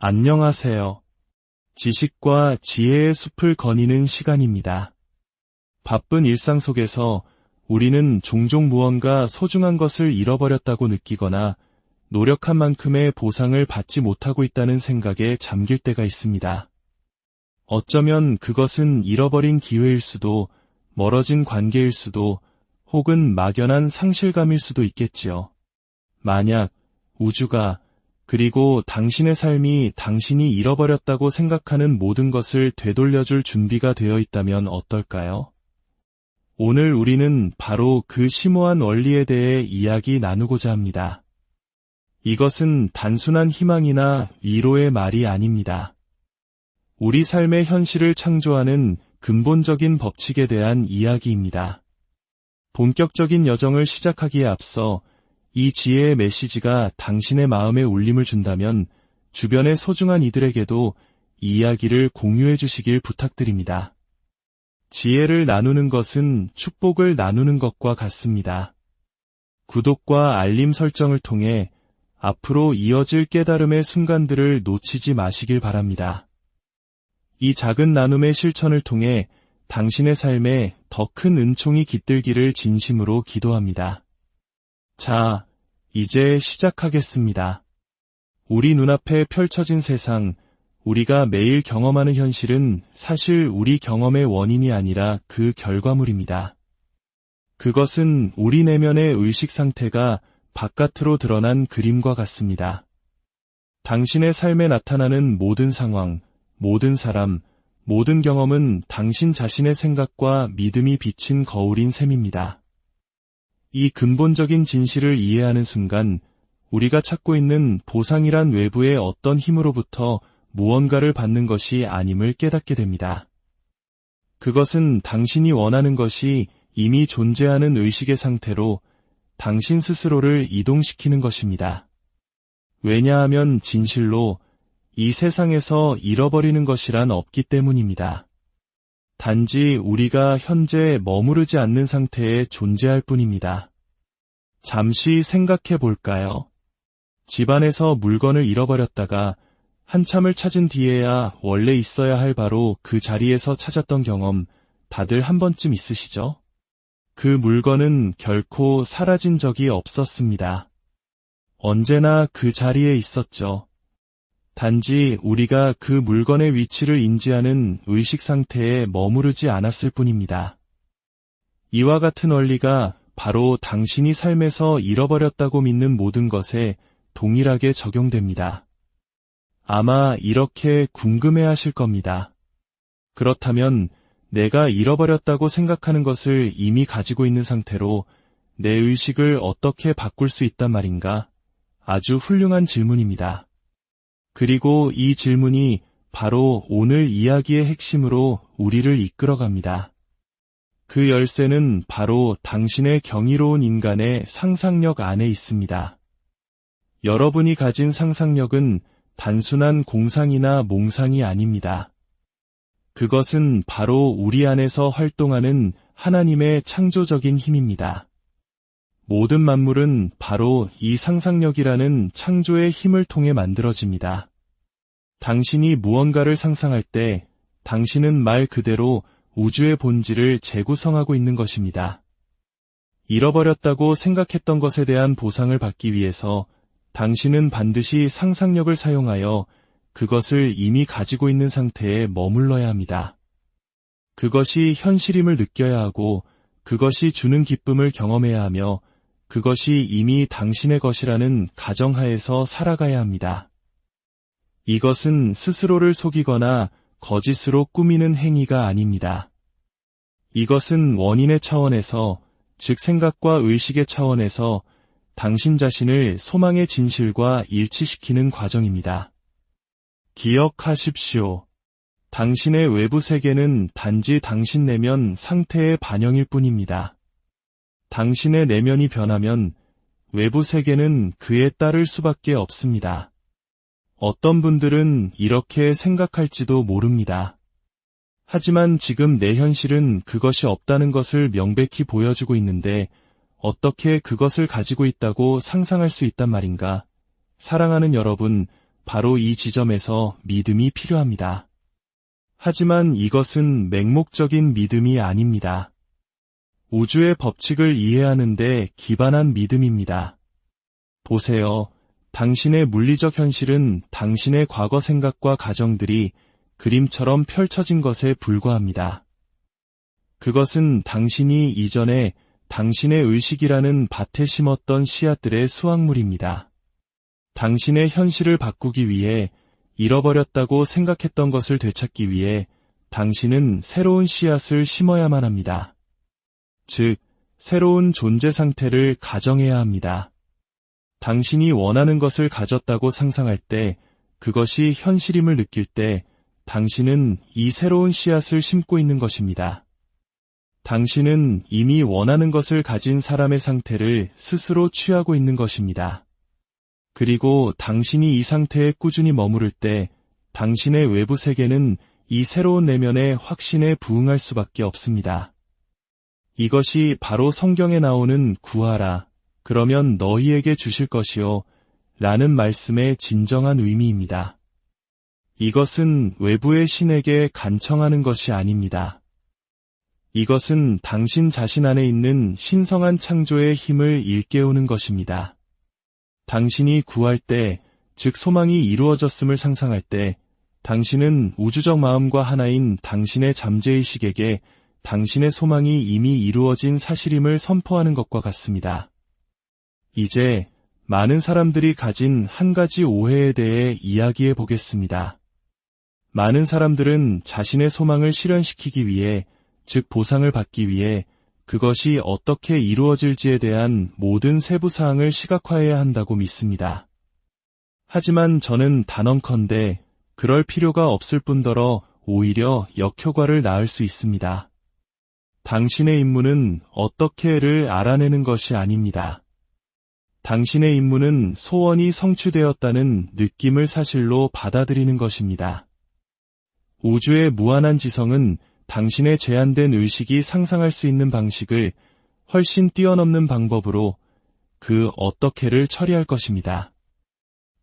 안녕하세요. 지식과 지혜의 숲을 거니는 시간입니다. 바쁜 일상 속에서 우리는 종종 무언가 소중한 것을 잃어버렸다고 느끼거나 노력한 만큼의 보상을 받지 못하고 있다는 생각에 잠길 때가 있습니다. 어쩌면 그것은 잃어버린 기회일 수도, 멀어진 관계일 수도, 혹은 막연한 상실감일 수도 있겠지요. 만약 우주가 그리고 당신의 삶이 당신이 잃어버렸다고 생각하는 모든 것을 되돌려줄 준비가 되어 있다면 어떨까요? 오늘 우리는 바로 그 심오한 원리에 대해 이야기 나누고자 합니다. 이것은 단순한 희망이나 위로의 말이 아닙니다. 우리 삶의 현실을 창조하는 근본적인 법칙에 대한 이야기입니다. 본격적인 여정을 시작하기에 앞서 이 지혜의 메시지가 당신의 마음에 울림을 준다면 주변의 소중한 이들에게도 이 이야기를 공유해 주시길 부탁드립니다. 지혜를 나누는 것은 축복을 나누는 것과 같습니다. 구독과 알림 설정을 통해 앞으로 이어질 깨달음의 순간들을 놓치지 마시길 바랍니다. 이 작은 나눔의 실천을 통해 당신의 삶에 더 큰 은총이 깃들기를 진심으로 기도합니다. 자, 이제 시작하겠습니다. 우리 눈앞에 펼쳐진 세상, 우리가 매일 경험하는 현실은 사실 우리 경험의 원인이 아니라 그 결과물입니다. 그것은 우리 내면의 의식 상태가 바깥으로 드러난 그림과 같습니다. 당신의 삶에 나타나는 모든 상황, 모든 사람, 모든 경험은 당신 자신의 생각과 믿음이 비친 거울인 셈입니다. 이 근본적인 진실을 이해하는 순간 우리가 찾고 있는 보상이란 외부의 어떤 힘으로부터 무언가를 받는 것이 아님을 깨닫게 됩니다. 그것은 당신이 원하는 것이 이미 존재하는 의식의 상태로 당신 스스로를 이동시키는 것입니다. 왜냐하면 진실로 이 세상에서 잃어버리는 것이란 없기 때문입니다. 단지 우리가 현재 머무르지 않는 상태에 존재할 뿐입니다. 잠시 생각해 볼까요? 집안에서 물건을 잃어버렸다가 한참을 찾은 뒤에야 원래 있어야 할 바로 그 자리에서 찾았던 경험 다들 한 번쯤 있으시죠? 그 물건은 결코 사라진 적이 없었습니다. 언제나 그 자리에 있었죠. 단지 우리가 그 물건의 위치를 인지하는 의식 상태에 머무르지 않았을 뿐입니다. 이와 같은 원리가 바로 당신이 삶에서 잃어버렸다고 믿는 모든 것에 동일하게 적용됩니다. 아마 이렇게 궁금해하실 겁니다. 그렇다면 내가 잃어버렸다고 생각하는 것을 이미 가지고 있는 상태로 내 의식을 어떻게 바꿀 수 있단 말인가? 아주 훌륭한 질문입니다. 그리고 이 질문이 바로 오늘 이야기의 핵심으로 우리를 이끌어갑니다. 그 열쇠는 바로 당신의 경이로운 인간의 상상력 안에 있습니다. 여러분이 가진 상상력은 단순한 공상이나 몽상이 아닙니다. 그것은 바로 우리 안에서 활동하는 하나님의 창조적인 힘입니다. 모든 만물은 바로 이 상상력이라는 창조의 힘을 통해 만들어집니다. 당신이 무언가를 상상할 때 당신은 말 그대로 우주의 본질을 재구성하고 있는 것입니다. 잃어버렸다고 생각했던 것에 대한 보상을 받기 위해서 당신은 반드시 상상력을 사용하여 그것을 이미 가지고 있는 상태에 머물러야 합니다. 그것이 현실임을 느껴야 하고 그것이 주는 기쁨을 경험해야 하며 그것이 이미 당신의 것이라는 가정하에서 살아가야 합니다. 이것은 스스로를 속이거나 거짓으로 꾸미는 행위가 아닙니다. 이것은 원인의 차원에서, 즉 생각과 의식의 차원에서 당신 자신을 소망의 진실과 일치시키는 과정입니다. 기억하십시오. 당신의 외부 세계는 단지 당신 내면 상태의 반영일 뿐입니다. 당신의 내면이 변하면 외부 세계는 그에 따를 수밖에 없습니다. 어떤 분들은 이렇게 생각할지도 모릅니다. 하지만 지금 내 현실은 그것이 없다는 것을 명백히 보여주고 있는데 어떻게 그것을 가지고 있다고 상상할 수 있단 말인가? 사랑하는 여러분, 바로 이 지점에서 믿음이 필요합니다. 하지만 이것은 맹목적인 믿음이 아닙니다. 우주의 법칙을 이해하는 데 기반한 믿음입니다. 보세요. 당신의 물리적 현실은 당신의 과거 생각과 가정들이 그림처럼 펼쳐진 것에 불과합니다. 그것은 당신이 이전에 당신의 의식이라는 밭에 심었던 씨앗들의 수확물입니다. 당신의 현실을 바꾸기 위해 잃어버렸다고 생각했던 것을 되찾기 위해 당신은 새로운 씨앗을 심어야만 합니다. 즉, 새로운 존재 상태를 가정해야 합니다. 당신이 원하는 것을 가졌다고 상상할 때, 그것이 현실임을 느낄 때, 당신은 이 새로운 씨앗을 심고 있는 것입니다. 당신은 이미 원하는 것을 가진 사람의 상태를 스스로 취하고 있는 것입니다. 그리고 당신이 이 상태에 꾸준히 머무를 때 당신의 외부 세계는 이 새로운 내면의 확신에 부응할 수밖에 없습니다. 이것이 바로 성경에 나오는 구하라, 그러면 너희에게 주실 것이요 라는 말씀의 진정한 의미입니다. 이것은 외부의 신에게 간청하는 것이 아닙니다. 이것은 당신 자신 안에 있는 신성한 창조의 힘을 일깨우는 것입니다. 당신이 구할 때, 즉 소망이 이루어졌음을 상상할 때, 당신은 우주적 마음과 하나인 당신의 잠재의식에게 당신의 소망이 이미 이루어진 사실임을 선포하는 것과 같습니다. 이제 많은 사람들이 가진 한 가지 오해에 대해 이야기해 보겠습니다. 많은 사람들은 자신의 소망을 실현시키기 위해, 즉 보상을 받기 위해 그것이 어떻게 이루어질지에 대한 모든 세부 사항을 시각화해야 한다고 믿습니다. 하지만 저는 단언컨대 그럴 필요가 없을 뿐더러 오히려 역효과를 낳을 수 있습니다. 당신의 임무는 어떻게를 알아내는 것이 아닙니다. 당신의 임무는 소원이 성취되었다는 느낌을 사실로 받아들이는 것입니다. 우주의 무한한 지성은 당신의 제한된 의식이 상상할 수 있는 방식을 훨씬 뛰어넘는 방법으로 그 어떻게를 처리할 것입니다.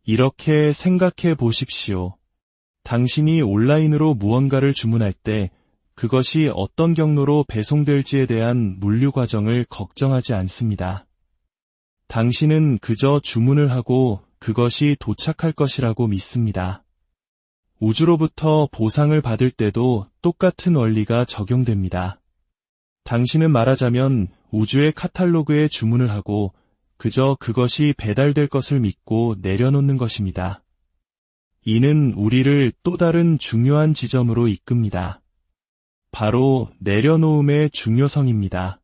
이렇게 생각해 보십시오. 당신이 온라인으로 무언가를 주문할 때 그것이 어떤 경로로 배송될지에 대한 물류 과정을 걱정하지 않습니다. 당신은 그저 주문을 하고 그것이 도착할 것이라고 믿습니다. 우주로부터 보상을 받을 때도 똑같은 원리가 적용됩니다. 당신은 말하자면 우주의 카탈로그에 주문을 하고 그저 그것이 배달될 것을 믿고 내려놓는 것입니다. 이는 우리를 또 다른 중요한 지점으로 이끕니다. 바로 내려놓음의 중요성입니다.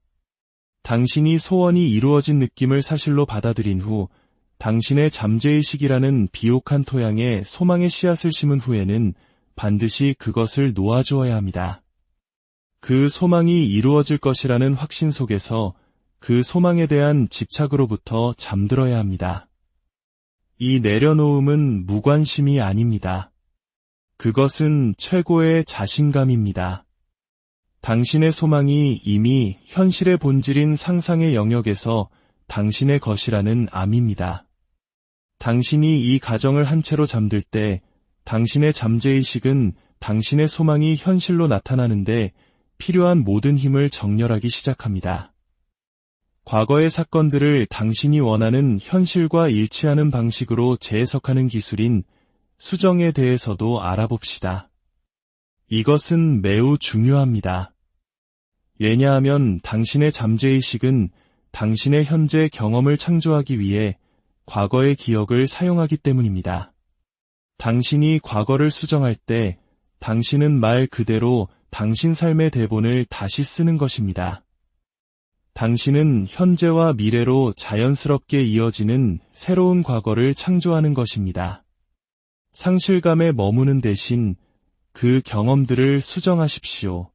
당신이 소원이 이루어진 느낌을 사실로 받아들인 후 당신의 잠재의식이라는 비옥한 토양에 소망의 씨앗을 심은 후에는 반드시 그것을 놓아주어야 합니다. 그 소망이 이루어질 것이라는 확신 속에서 그 소망에 대한 집착으로부터 잠들어야 합니다. 이 내려놓음은 무관심이 아닙니다. 그것은 최고의 자신감입니다. 당신의 소망이 이미 현실의 본질인 상상의 영역에서 당신의 것이라는 암입니다. 당신이 이 가정을 한 채로 잠들 때 당신의 잠재의식은 당신의 소망이 현실로 나타나는데 필요한 모든 힘을 정렬하기 시작합니다. 과거의 사건들을 당신이 원하는 현실과 일치하는 방식으로 재해석하는 기술인 수정에 대해서도 알아봅시다. 이것은 매우 중요합니다. 왜냐하면 당신의 잠재의식은 당신의 현재 경험을 창조하기 위해 과거의 기억을 사용하기 때문입니다. 당신이 과거를 수정할 때 당신은 말 그대로 당신 삶의 대본을 다시 쓰는 것입니다. 당신은 현재와 미래로 자연스럽게 이어지는 새로운 과거를 창조하는 것입니다. 상실감에 머무는 대신 그 경험들을 수정하십시오.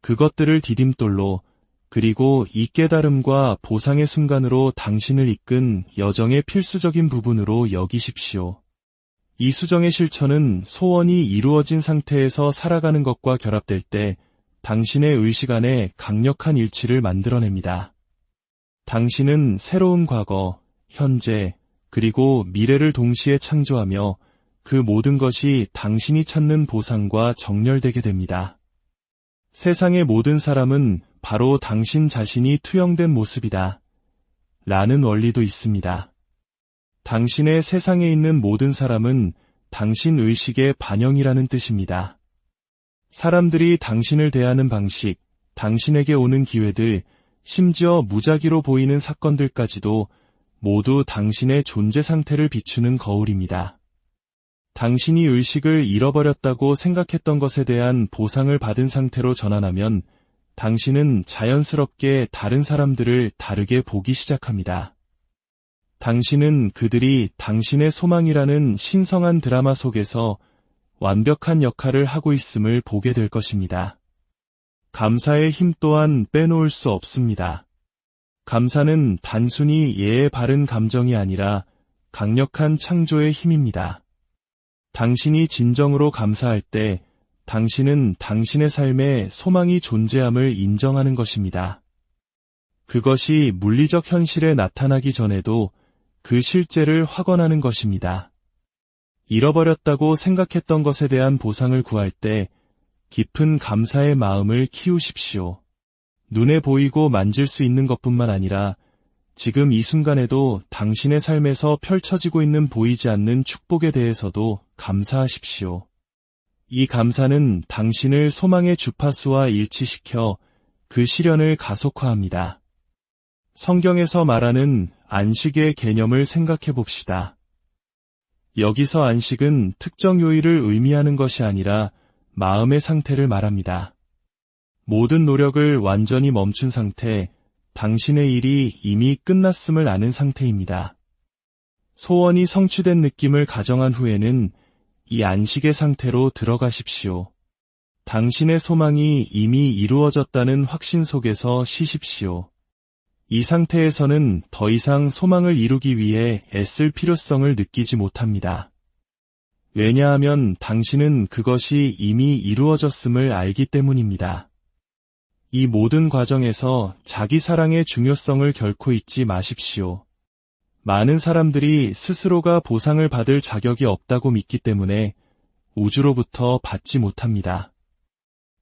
그것들을 디딤돌로 그리고 이 깨달음과 보상의 순간으로 당신을 이끈 여정의 필수적인 부분으로 여기십시오. 이 수정의 실천은 소원이 이루어진 상태에서 살아가는 것과 결합될 때 당신의 의식 안에 강력한 일치를 만들어냅니다. 당신은 새로운 과거, 현재, 그리고 미래를 동시에 창조하며 그 모든 것이 당신이 찾는 보상과 정렬되게 됩니다. 세상의 모든 사람은 바로 당신 자신이 투영된 모습이다. 라는 원리도 있습니다. 당신의 세상에 있는 모든 사람은 당신 의식의 반영이라는 뜻입니다. 사람들이 당신을 대하는 방식, 당신에게 오는 기회들, 심지어 무작위로 보이는 사건들까지도 모두 당신의 존재 상태를 비추는 거울입니다. 당신이 의식을 잃어버렸다고 생각했던 것에 대한 보상을 받은 상태로 전환하면 당신은 자연스럽게 다른 사람들을 다르게 보기 시작합니다. 당신은 그들이 당신의 소망이라는 신성한 드라마 속에서 완벽한 역할을 하고 있음을 보게 될 것입니다. 감사의 힘 또한 빼놓을 수 없습니다. 감사는 단순히 예의 바른 감정이 아니라 강력한 창조의 힘입니다. 당신이 진정으로 감사할 때 당신은 당신의 삶에 소망이 존재함을 인정하는 것입니다. 그것이 물리적 현실에 나타나기 전에도 그 실제를 확언하는 것입니다. 잃어버렸다고 생각했던 것에 대한 보상을 구할 때 깊은 감사의 마음을 키우십시오. 눈에 보이고 만질 수 있는 것뿐만 아니라 지금 이 순간에도 당신의 삶에서 펼쳐지고 있는 보이지 않는 축복에 대해서도 감사하십시오. 이 감사는 당신을 소망의 주파수와 일치시켜 그 실현을 가속화합니다. 성경에서 말하는 안식의 개념을 생각해 봅시다. 여기서 안식은 특정 요일을 의미하는 것이 아니라 마음의 상태를 말합니다. 모든 노력을 완전히 멈춘 상태, 당신의 일이 이미 끝났음을 아는 상태입니다. 소원이 성취된 느낌을 가정한 후에는 이 안식의 상태로 들어가십시오. 당신의 소망이 이미 이루어졌다는 확신 속에서 쉬십시오. 이 상태에서는 더 이상 소망을 이루기 위해 애쓸 필요성을 느끼지 못합니다. 왜냐하면 당신은 그것이 이미 이루어졌음을 알기 때문입니다. 이 모든 과정에서 자기 사랑의 중요성을 결코 잊지 마십시오. 많은 사람들이 스스로가 보상을 받을 자격이 없다고 믿기 때문에 우주로부터 받지 못합니다.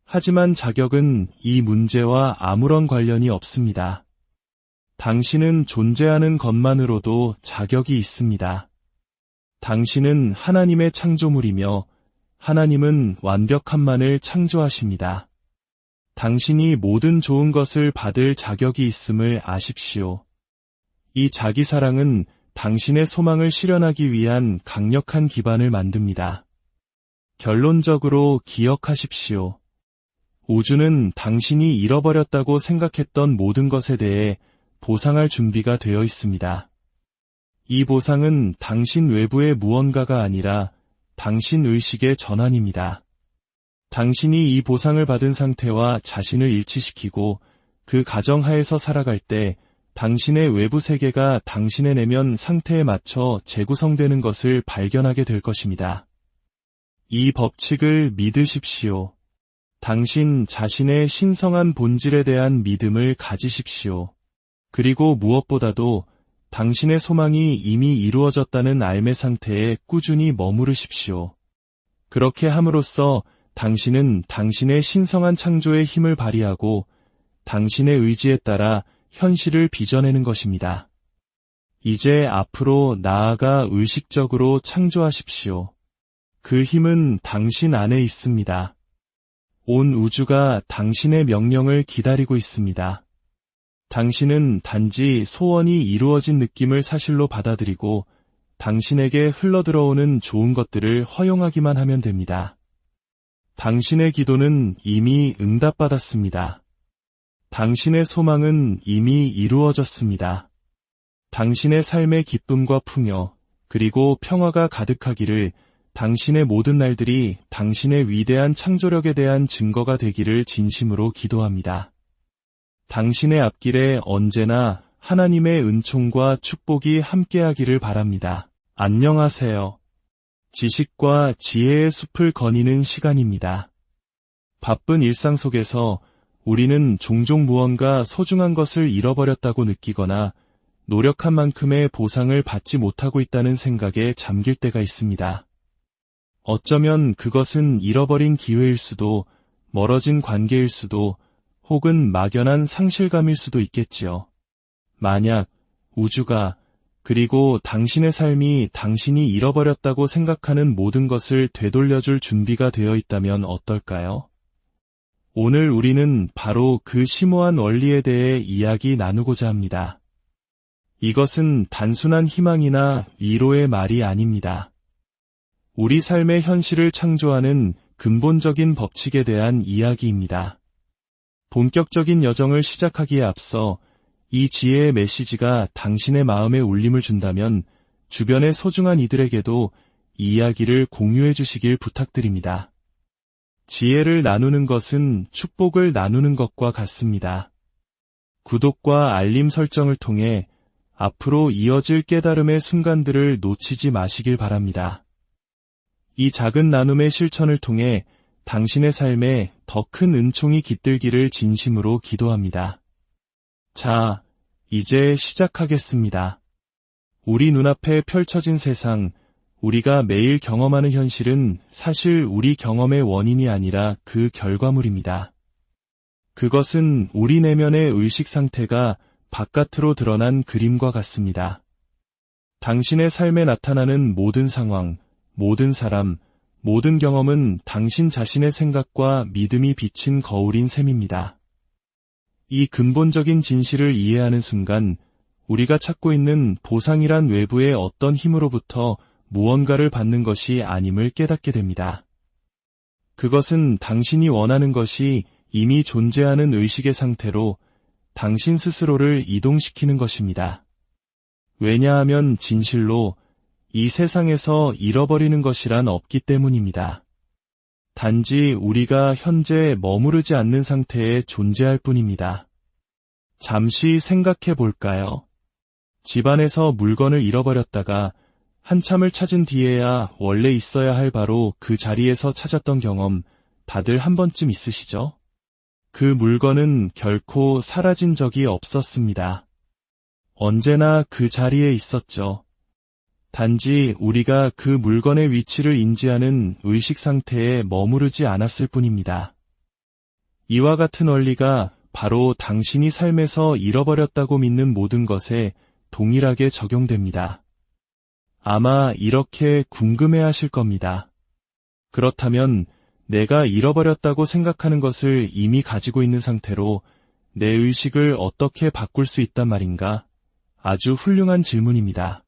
하지만 자격은 이 문제와 아무런 관련이 없습니다. 당신은 존재하는 것만으로도 자격이 있습니다. 당신은 하나님의 창조물이며 하나님은 완벽함만을 창조하십니다. 당신이 모든 좋은 것을 받을 자격이 있음을 아십시오. 이 자기 사랑은 당신의 소망을 실현하기 위한 강력한 기반을 만듭니다. 결론적으로 기억하십시오. 우주는 당신이 잃어버렸다고 생각했던 모든 것에 대해 보상할 준비가 되어 있습니다. 이 보상은 당신 외부의 무언가가 아니라 당신 의식의 전환입니다. 당신이 이 보상을 받은 상태와 자신을 일치시키고 그 가정하에서 살아갈 때 당신의 외부 세계가 당신의 내면 상태에 맞춰 재구성되는 것을 발견하게 될 것입니다. 이 법칙을 믿으십시오. 당신 자신의 신성한 본질에 대한 믿음을 가지십시오. 그리고 무엇보다도 당신의 소망이 이미 이루어졌다는 알매 상태에 꾸준히 머무르십시오. 그렇게 함으로써 당신은 당신의 신성한 창조의 힘을 발휘하고 당신의 의지에 따라 현실을 빚어내는 것입니다. 이제 앞으로 나아가 의식적으로 창조하십시오. 그 힘은 당신 안에 있습니다. 온 우주가 당신의 명령을 기다리고 있습니다. 당신은 단지 소원이 이루어진 느낌을 사실로 받아들이고 당신에게 흘러들어오는 좋은 것들을 허용하기만 하면 됩니다. 당신의 기도는 이미 응답받았습니다. 당신의 소망은 이미 이루어졌습니다. 당신의 삶의 기쁨과 풍요, 그리고 평화가 가득하기를 당신의 모든 날들이 당신의 위대한 창조력에 대한 증거가 되기를 진심으로 기도합니다. 당신의 앞길에 언제나 하나님의 은총과 축복이 함께하기를 바랍니다. 안녕하세요. 지식과 지혜의 숲을 거니는 시간입니다. 바쁜 일상 속에서 우리는 종종 무언가 소중한 것을 잃어버렸다고 느끼거나 노력한 만큼의 보상을 받지 못하고 있다는 생각에 잠길 때가 있습니다. 어쩌면 그것은 잃어버린 기회일 수도, 멀어진 관계일 수도, 혹은 막연한 상실감일 수도 있겠지요. 만약 우주가, 그리고 당신의 삶이 당신이 잃어버렸다고 생각하는 모든 것을 되돌려줄 준비가 되어 있다면 어떨까요? 오늘 우리는 바로 그 심오한 원리에 대해 이야기 나누고자 합니다. 이것은 단순한 희망이나 위로의 말이 아닙니다. 우리 삶의 현실을 창조하는 근본적인 법칙에 대한 이야기입니다. 본격적인 여정을 시작하기에 앞서 이 지혜의 메시지가 당신의 마음에 울림을 준다면 주변의 소중한 이들에게도 이 이야기를 공유해 주시길 부탁드립니다. 지혜를 나누는 것은 축복을 나누는 것과 같습니다. 구독과 알림 설정을 통해 앞으로 이어질 깨달음의 순간들을 놓치지 마시길 바랍니다. 이 작은 나눔의 실천을 통해 당신의 삶에 더 큰 은총이 깃들기를 진심으로 기도합니다. 자, 이제 시작하겠습니다. 우리 눈앞에 펼쳐진 세상, 우리가 매일 경험하는 현실은 사실 우리 경험의 원인이 아니라 그 결과물입니다. 그것은 우리 내면의 의식 상태가 바깥으로 드러난 그림과 같습니다. 당신의 삶에 나타나는 모든 상황, 모든 사람, 모든 경험은 당신 자신의 생각과 믿음이 비친 거울인 셈입니다. 이 근본적인 진실을 이해하는 순간 우리가 찾고 있는 보상이란 외부의 어떤 힘으로부터 무언가를 받는 것이 아님을 깨닫게 됩니다. 그것은 당신이 원하는 것이 이미 존재하는 의식의 상태로 당신 스스로를 이동시키는 것입니다. 왜냐하면 진실로 이 세상에서 잃어버리는 것이란 없기 때문입니다. 단지 우리가 현재 머무르지 않는 상태에 존재할 뿐입니다. 잠시 생각해 볼까요? 집안에서 물건을 잃어버렸다가 한참을 찾은 뒤에야 원래 있어야 할 바로 그 자리에서 찾았던 경험 다들 한 번쯤 있으시죠? 그 물건은 결코 사라진 적이 없었습니다. 언제나 그 자리에 있었죠. 단지 우리가 그 물건의 위치를 인지하는 의식 상태에 머무르지 않았을 뿐입니다. 이와 같은 원리가 바로 당신이 삶에서 잃어버렸다고 믿는 모든 것에 동일하게 적용됩니다. 아마 이렇게 궁금해 하실 겁니다. 그렇다면 내가 잃어버렸다고 생각하는 것을 이미 가지고 있는 상태로 내 의식을 어떻게 바꿀 수 있단 말인가? 아주 훌륭한 질문입니다.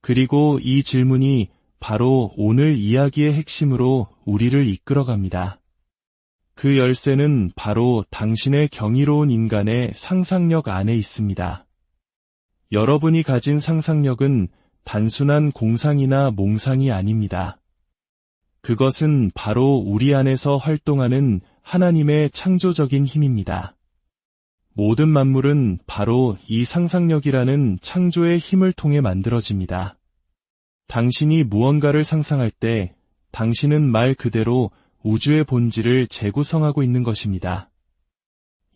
그리고 이 질문이 바로 오늘 이야기의 핵심으로 우리를 이끌어갑니다. 그 열쇠는 바로 당신의 경이로운 인간의 상상력 안에 있습니다. 여러분이 가진 상상력은 단순한 공상이나 몽상이 아닙니다. 그것은 바로 우리 안에서 활동하는 하나님의 창조적인 힘입니다. 모든 만물은 바로 이 상상력이라는 창조의 힘을 통해 만들어집니다. 당신이 무언가를 상상할 때 당신은 말 그대로 우주의 본질을 재구성하고 있는 것입니다.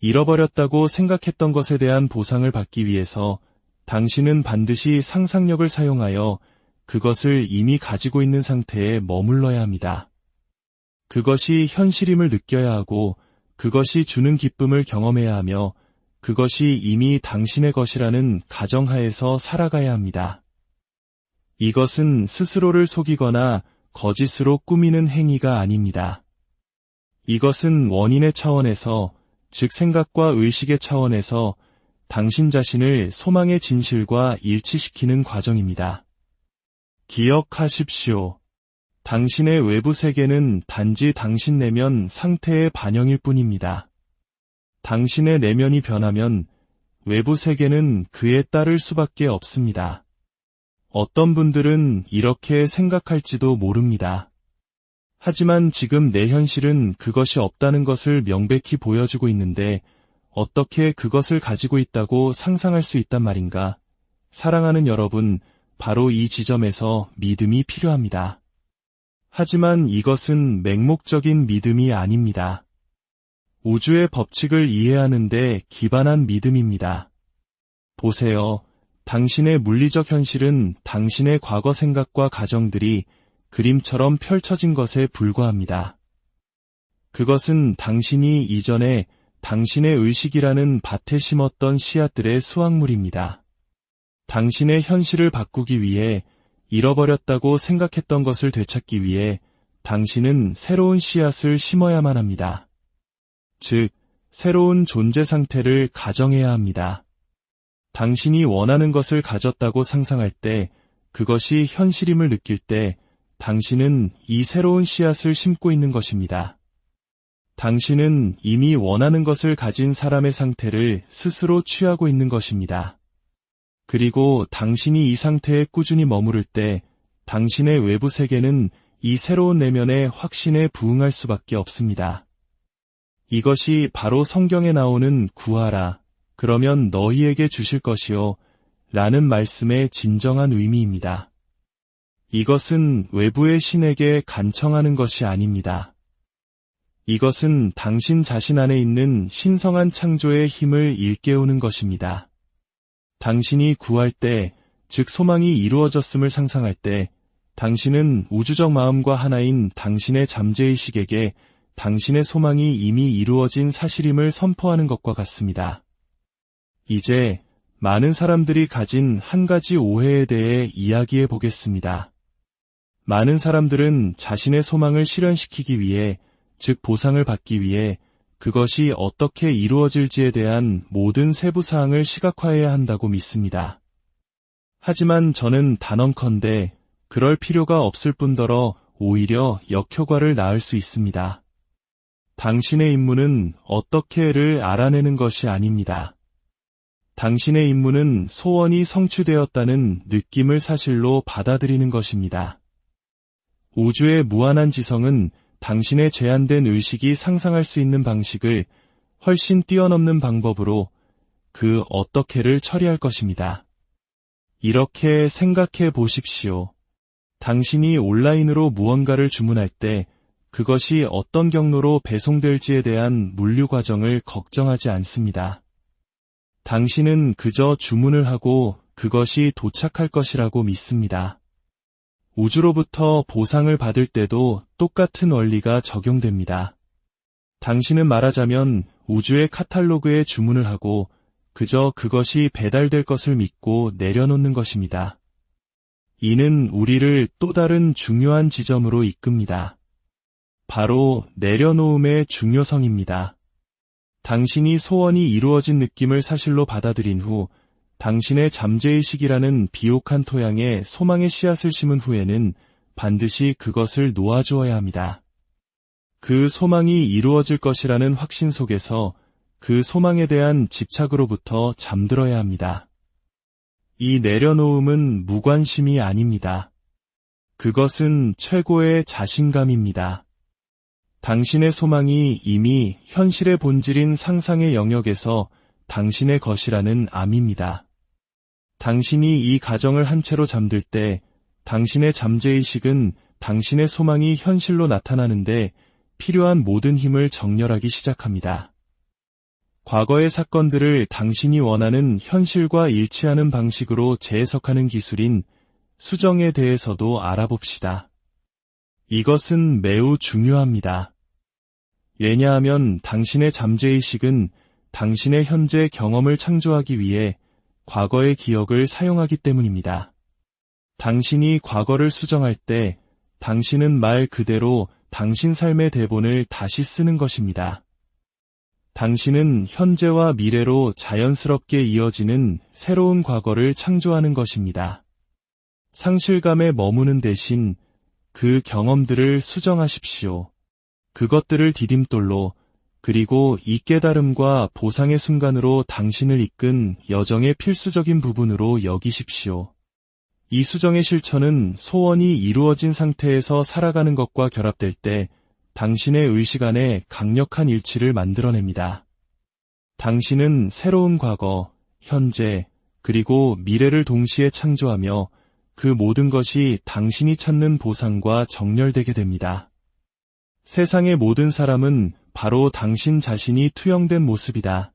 잃어버렸다고 생각했던 것에 대한 보상을 받기 위해서 당신은 반드시 상상력을 사용하여 그것을 이미 가지고 있는 상태에 머물러야 합니다. 그것이 현실임을 느껴야 하고 그것이 주는 기쁨을 경험해야 하며 그것이 이미 당신의 것이라는 가정하에서 살아가야 합니다. 이것은 스스로를 속이거나 거짓으로 꾸미는 행위가 아닙니다. 이것은 원인의 차원에서, 즉 생각과 의식의 차원에서 당신 자신을 소망의 진실과 일치시키는 과정입니다. 기억하십시오. 당신의 외부 세계는 단지 당신 내면 상태의 반영일 뿐입니다. 당신의 내면이 변하면 외부 세계는 그에 따를 수밖에 없습니다. 어떤 분들은 이렇게 생각할지도 모릅니다. 하지만 지금 내 현실은 그것이 없다는 것을 명백히 보여주고 있는데 어떻게 그것을 가지고 있다고 상상할 수 있단 말인가? 사랑하는 여러분, 바로 이 지점에서 믿음이 필요합니다. 하지만 이것은 맹목적인 믿음이 아닙니다. 우주의 법칙을 이해하는 데 기반한 믿음입니다. 보세요. 당신의 물리적 현실은 당신의 과거 생각과 가정들이 그림처럼 펼쳐진 것에 불과합니다. 그것은 당신이 이전에 당신의 의식이라는 밭에 심었던 씨앗들의 수확물입니다. 당신의 현실을 바꾸기 위해 잃어버렸다고 생각했던 것을 되찾기 위해 당신은 새로운 씨앗을 심어야만 합니다. 즉, 새로운 존재 상태를 가정해야 합니다. 당신이 원하는 것을 가졌다고 상상할 때, 그것이 현실임을 느낄 때, 당신은 이 새로운 씨앗을 심고 있는 것입니다. 당신은 이미 원하는 것을 가진 사람의 상태를 스스로 취하고 있는 것입니다. 그리고 당신이 이 상태에 꾸준히 머무를 때, 당신의 외부 세계는 이 새로운 내면의 확신에 부응할 수밖에 없습니다. 이것이 바로 성경에 나오는 구하라, 그러면 너희에게 주실 것이요 라는 말씀의 진정한 의미입니다. 이것은 외부의 신에게 간청하는 것이 아닙니다. 이것은 당신 자신 안에 있는 신성한 창조의 힘을 일깨우는 것입니다. 당신이 구할 때, 즉 소망이 이루어졌음을 상상할 때, 당신은 우주적 마음과 하나인 당신의 잠재의식에게 당신의 소망이 이미 이루어진 사실임을 선포하는 것과 같습니다. 이제 많은 사람들이 가진 한 가지 오해에 대해 이야기해 보겠습니다. 많은 사람들은 자신의 소망을 실현시키기 위해, 즉 보상을 받기 위해 그것이 어떻게 이루어질지에 대한 모든 세부 사항을 시각화해야 한다고 믿습니다. 하지만 저는 단언컨대 그럴 필요가 없을 뿐더러 오히려 역효과를 낳을 수 있습니다. 당신의 임무는 어떻게를 알아내는 것이 아닙니다. 당신의 임무는 소원이 성취되었다는 느낌을 사실로 받아들이는 것입니다. 우주의 무한한 지성은 당신의 제한된 의식이 상상할 수 있는 방식을 훨씬 뛰어넘는 방법으로 그 어떻게를 처리할 것입니다. 이렇게 생각해 보십시오. 당신이 온라인으로 무언가를 주문할 때 그것이 어떤 경로로 배송될지에 대한 물류 과정을 걱정하지 않습니다. 당신은 그저 주문을 하고 그것이 도착할 것이라고 믿습니다. 우주로부터 보상을 받을 때도 똑같은 원리가 적용됩니다. 당신은 말하자면 우주의 카탈로그에 주문을 하고 그저 그것이 배달될 것을 믿고 내려놓는 것입니다. 이는 우리를 또 다른 중요한 지점으로 이끕니다. 바로 내려놓음의 중요성입니다. 당신이 소원이 이루어진 느낌을 사실로 받아들인 후 당신의 잠재의식이라는 비옥한 토양에 소망의 씨앗을 심은 후에는 반드시 그것을 놓아주어야 합니다. 그 소망이 이루어질 것이라는 확신 속에서 그 소망에 대한 집착으로부터 잠들어야 합니다. 이 내려놓음은 무관심이 아닙니다. 그것은 최고의 자신감입니다. 당신의 소망이 이미 현실의 본질인 상상의 영역에서 당신의 것이라는 암입니다. 당신이 이 가정을 한 채로 잠들 때 당신의 잠재의식은 당신의 소망이 현실로 나타나는데 필요한 모든 힘을 정렬하기 시작합니다. 과거의 사건들을 당신이 원하는 현실과 일치하는 방식으로 재해석하는 기술인 수정에 대해서도 알아봅시다. 이것은 매우 중요합니다. 왜냐하면 당신의 잠재의식은 당신의 현재 경험을 창조하기 위해 과거의 기억을 사용하기 때문입니다. 당신이 과거를 수정할 때 당신은 말 그대로 당신 삶의 대본을 다시 쓰는 것입니다. 당신은 현재와 미래로 자연스럽게 이어지는 새로운 과거를 창조하는 것입니다. 상실감에 머무는 대신 그 경험들을 수정하십시오. 그것들을 디딤돌로 그리고 이 깨달음과 보상의 순간으로 당신을 이끈 여정의 필수적인 부분으로 여기십시오. 이 수정의 실천은 소원이 이루어진 상태에서 살아가는 것과 결합될 때 당신의 의식 안에 강력한 일치를 만들어냅니다. 당신은 새로운 과거, 현재, 그리고 미래를 동시에 창조하며 그 모든 것이 당신이 찾는 보상과 정렬되게 됩니다. 세상의 모든 사람은 바로 당신 자신이 투영된 모습이다.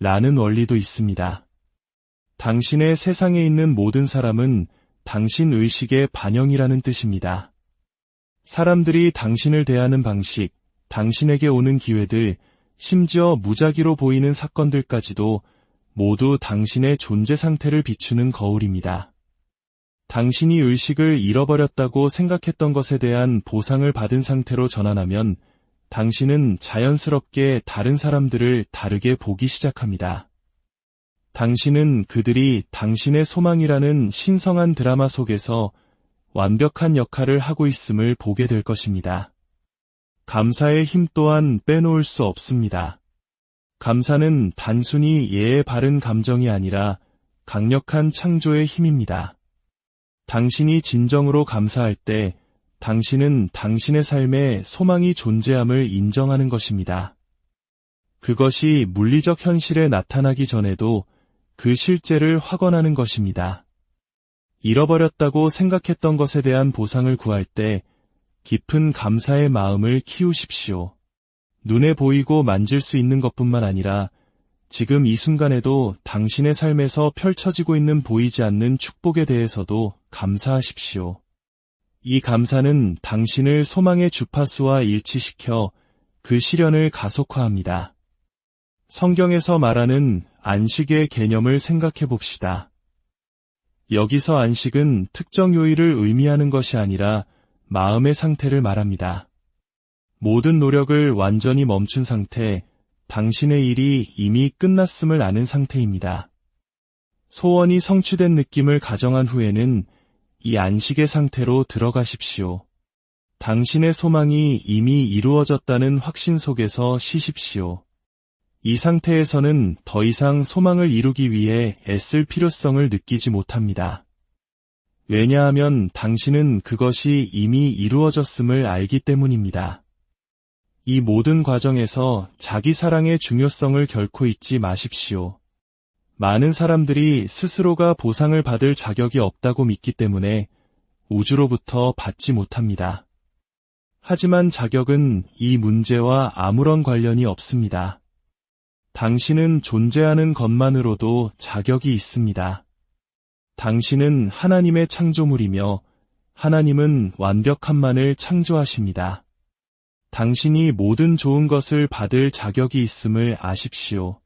라는 원리도 있습니다. 당신의 세상에 있는 모든 사람은 당신 의식의 반영이라는 뜻입니다. 사람들이 당신을 대하는 방식, 당신에게 오는 기회들, 심지어 무작위로 보이는 사건들까지도 모두 당신의 존재 상태를 비추는 거울입니다. 당신이 의식을 잃어버렸다고 생각했던 것에 대한 보상을 받은 상태로 전환하면 당신은 자연스럽게 다른 사람들을 다르게 보기 시작합니다. 당신은 그들이 당신의 소망이라는 신성한 드라마 속에서 완벽한 역할을 하고 있음을 보게 될 것입니다. 감사의 힘 또한 빼놓을 수 없습니다. 감사는 단순히 예의 바른 감정이 아니라 강력한 창조의 힘입니다. 당신이 진정으로 감사할 때 당신은 당신의 삶에 소망이 존재함을 인정하는 것입니다. 그것이 물리적 현실에 나타나기 전에도 그 실제를 확언하는 것입니다. 잃어버렸다고 생각했던 것에 대한 보상을 구할 때 깊은 감사의 마음을 키우십시오. 눈에 보이고 만질 수 있는 것뿐만 아니라 지금 이 순간에도 당신의 삶에서 펼쳐지고 있는 보이지 않는 축복에 대해서도 감사하십시오. 이 감사는 당신을 소망의 주파수와 일치시켜 그 실현을 가속화합니다. 성경에서 말하는 안식의 개념을 생각해 봅시다. 여기서 안식은 특정 요일을 의미하는 것이 아니라 마음의 상태를 말합니다. 모든 노력을 완전히 멈춘 상태, 당신의 일이 이미 끝났음을 아는 상태입니다. 소원이 성취된 느낌을 가정한 후에는 이 안식의 상태로 들어가십시오. 당신의 소망이 이미 이루어졌다는 확신 속에서 쉬십시오. 이 상태에서는 더 이상 소망을 이루기 위해 애쓸 필요성을 느끼지 못합니다. 왜냐하면 당신은 그것이 이미 이루어졌음을 알기 때문입니다. 이 모든 과정에서 자기 사랑의 중요성을 결코 잊지 마십시오. 많은 사람들이 스스로가 보상을 받을 자격이 없다고 믿기 때문에 우주로부터 받지 못합니다. 하지만 자격은 이 문제와 아무런 관련이 없습니다. 당신은 존재하는 것만으로도 자격이 있습니다. 당신은 하나님의 창조물이며 하나님은 완벽함만을 창조하십니다. 당신이 모든 좋은 것을 받을 자격이 있음을 아십시오.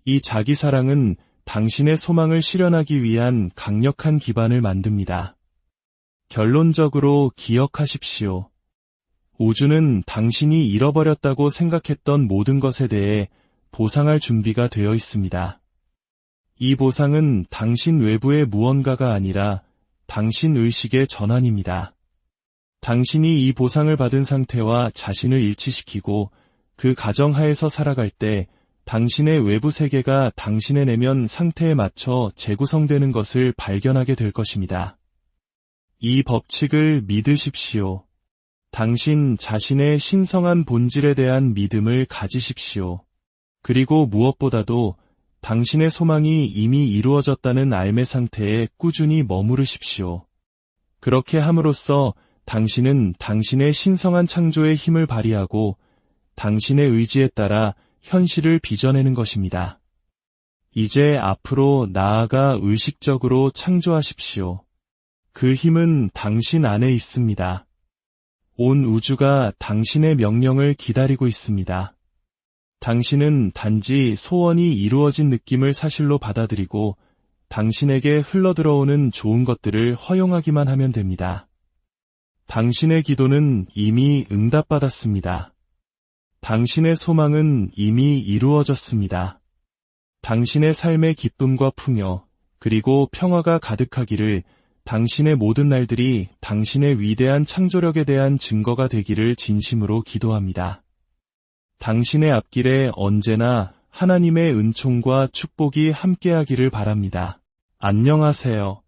이 자기 사랑은 당신의 소망을 실현하기 위한 강력한 기반을 만듭니다. 결론적으로 기억하십시오. 우주는 당신이 잃어버렸다고 생각했던 모든 것에 대해 보상할 준비가 되어 있습니다. 이 보상은 당신 외부의 무언가가 아니라 당신 의식의 전환입니다. 당신이 이 보상을 받은 상태와 자신을 일치시키고 그 가정하에서 살아갈 때 당신의 외부 세계가 당신의 내면 상태에 맞춰 재구성되는 것을 발견하게 될 것입니다. 이 법칙을 믿으십시오. 당신 자신의 신성한 본질에 대한 믿음을 가지십시오. 그리고 무엇보다도 당신의 소망이 이미 이루어졌다는 알매 상태에 꾸준히 머무르십시오. 그렇게 함으로써 당신은 당신의 신성한 창조의 힘을 발휘하고 당신의 의지에 따라 현실을 빚어내는 것입니다. 이제 앞으로 나아가 의식적으로 창조하십시오. 그 힘은 당신 안에 있습니다. 온 우주가 당신의 명령을 기다리고 있습니다. 당신은 단지 소원이 이루어진 느낌을 사실로 받아들이고 당신에게 흘러들어오는 좋은 것들을 허용하기만 하면 됩니다. 당신의 기도는 이미 응답받았습니다. 당신의 소망은 이미 이루어졌습니다. 당신의 삶의 기쁨과 풍요, 그리고 평화가 가득하기를 당신의 모든 날들이 당신의 위대한 창조력에 대한 증거가 되기를 진심으로 기도합니다. 당신의 앞길에 언제나 하나님의 은총과 축복이 함께하기를 바랍니다. 안녕하세요.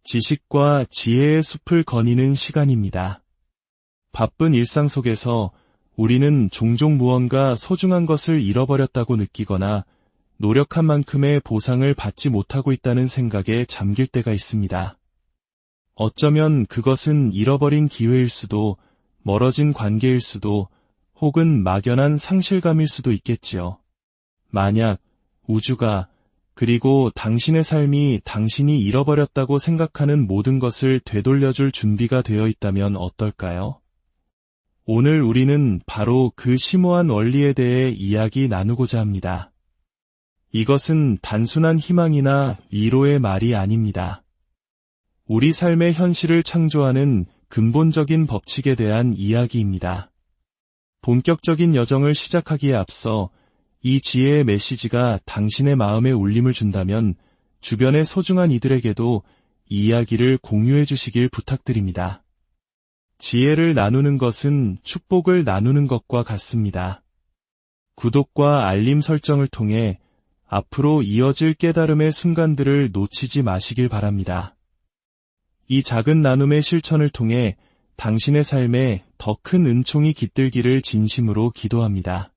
지식과 지혜의 숲을 거니는 시간입니다. 바쁜 일상 속에서 우리는 종종 무언가 소중한 것을 잃어버렸다고 느끼거나 노력한 만큼의 보상을 받지 못하고 있다는 생각에 잠길 때가 있습니다. 어쩌면 그것은 잃어버린 기회일 수도, 멀어진 관계일 수도, 혹은 막연한 상실감일 수도 있겠지요. 만약 우주가 그리고 당신의 삶이 당신이 잃어버렸다고 생각하는 모든 것을 되돌려줄 준비가 되어 있다면 어떨까요? 오늘 우리는 바로 그 심오한 원리에 대해 이야기 나누고자 합니다. 이것은 단순한 희망이나 위로의 말이 아닙니다. 우리 삶의 현실을 창조하는 근본적인 법칙에 대한 이야기입니다. 본격적인 여정을 시작하기에 앞서 이 지혜의 메시지가 당신의 마음에 울림을 준다면 주변의 소중한 이들에게도 이 이야기를 공유해 주시길 부탁드립니다. 지혜를 나누는 것은 축복을 나누는 것과 같습니다. 구독과 알림 설정을 통해 앞으로 이어질 깨달음의 순간들을 놓치지 마시길 바랍니다. 이 작은 나눔의 실천을 통해 당신의 삶에 더 큰 은총이 깃들기를 진심으로 기도합니다.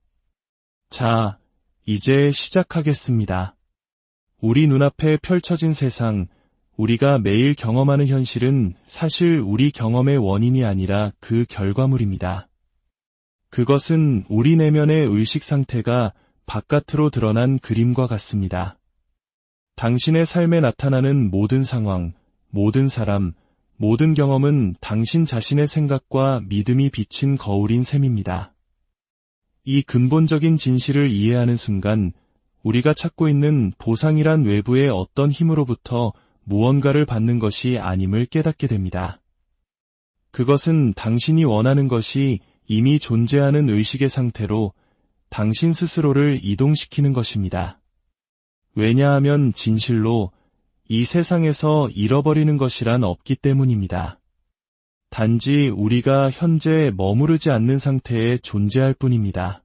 자, 이제 시작하겠습니다. 우리 눈앞에 펼쳐진 세상, 우리가 매일 경험하는 현실은 사실 우리 경험의 원인이 아니라 그 결과물입니다. 그것은 우리 내면의 의식 상태가 바깥으로 드러난 그림과 같습니다. 당신의 삶에 나타나는 모든 상황, 모든 사람, 모든 경험은 당신 자신의 생각과 믿음이 비친 거울인 셈입니다. 이 근본적인 진실을 이해하는 순간 우리가 찾고 있는 보상이란 외부의 어떤 힘으로부터 무언가를 받는 것이 아님을 깨닫게 됩니다. 그것은 당신이 원하는 것이 이미 존재하는 의식의 상태로 당신 스스로를 이동시키는 것입니다. 왜냐하면 진실로 이 세상에서 잃어버리는 것이란 없기 때문입니다. 단지 우리가 현재 머무르지 않는 상태에 존재할 뿐입니다.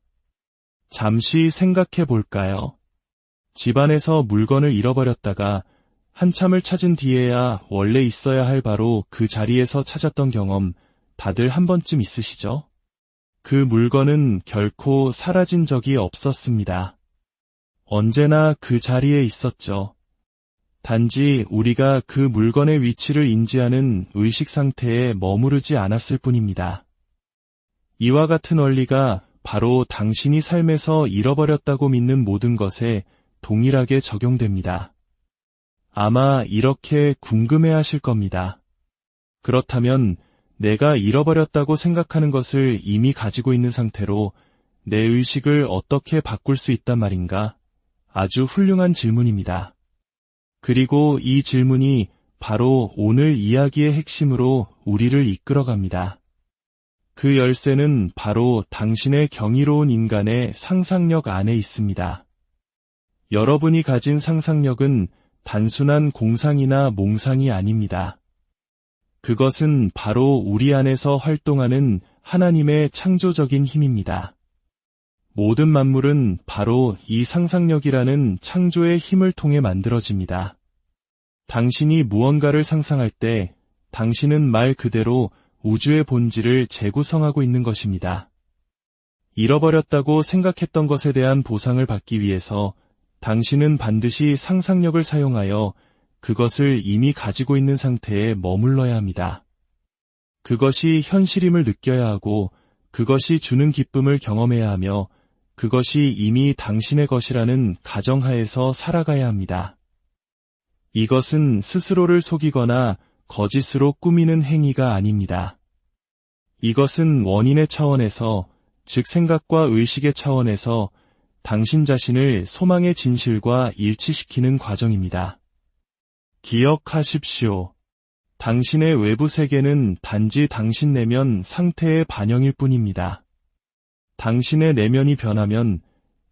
잠시 생각해 볼까요? 집안에서 물건을 잃어버렸다가 한참을 찾은 뒤에야 원래 있어야 할 바로 그 자리에서 찾았던 경험 다들 한 번쯤 있으시죠? 그 물건은 결코 사라진 적이 없었습니다. 언제나 그 자리에 있었죠. 단지 우리가 그 물건의 위치를 인지하는 의식 상태에 머무르지 않았을 뿐입니다. 이와 같은 원리가 바로 당신이 삶에서 잃어버렸다고 믿는 모든 것에 동일하게 적용됩니다. 아마 이렇게 궁금해 하실 겁니다. 그렇다면 내가 잃어버렸다고 생각하는 것을 이미 가지고 있는 상태로 내 의식을 어떻게 바꿀 수 있단 말인가? 아주 훌륭한 질문입니다. 그리고 이 질문이 바로 오늘 이야기의 핵심으로 우리를 이끌어갑니다. 그 열쇠는 바로 당신의 경이로운 인간의 상상력 안에 있습니다. 여러분이 가진 상상력은 단순한 공상이나 몽상이 아닙니다. 그것은 바로 우리 안에서 활동하는 하나님의 창조적인 힘입니다. 모든 만물은 바로 이 상상력이라는 창조의 힘을 통해 만들어집니다. 당신이 무언가를 상상할 때 당신은 말 그대로 우주의 본질을 재구성하고 있는 것입니다. 잃어버렸다고 생각했던 것에 대한 보상을 받기 위해서 당신은 반드시 상상력을 사용하여 그것을 이미 가지고 있는 상태에 머물러야 합니다. 그것이 현실임을 느껴야 하고 그것이 주는 기쁨을 경험해야 하며 그것이 이미 당신의 것이라는 가정하에서 살아가야 합니다. 이것은 스스로를 속이거나 거짓으로 꾸미는 행위가 아닙니다. 이것은 원인의 차원에서, 즉 생각과 의식의 차원에서 당신 자신을 소망의 진실과 일치시키는 과정입니다. 기억하십시오. 당신의 외부 세계는 단지 당신 내면 상태의 반영일 뿐입니다. 당신의 내면이 변하면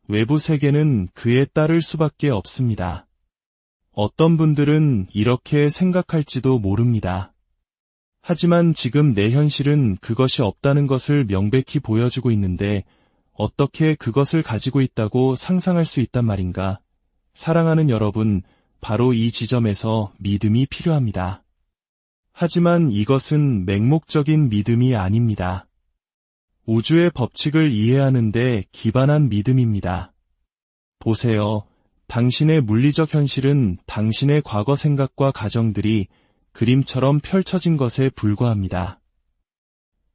외부 세계는 그에 따를 수밖에 없습니다. 어떤 분들은 이렇게 생각할지도 모릅니다. 하지만 지금 내 현실은 그것이 없다는 것을 명백히 보여주고 있는데 어떻게 그것을 가지고 있다고 상상할 수 있단 말인가? 사랑하는 여러분, 바로 이 지점에서 믿음이 필요합니다. 하지만 이것은 맹목적인 믿음이 아닙니다. 우주의 법칙을 이해하는 데 기반한 믿음입니다. 보세요. 당신의 물리적 현실은 당신의 과거 생각과 가정들이 그림처럼 펼쳐진 것에 불과합니다.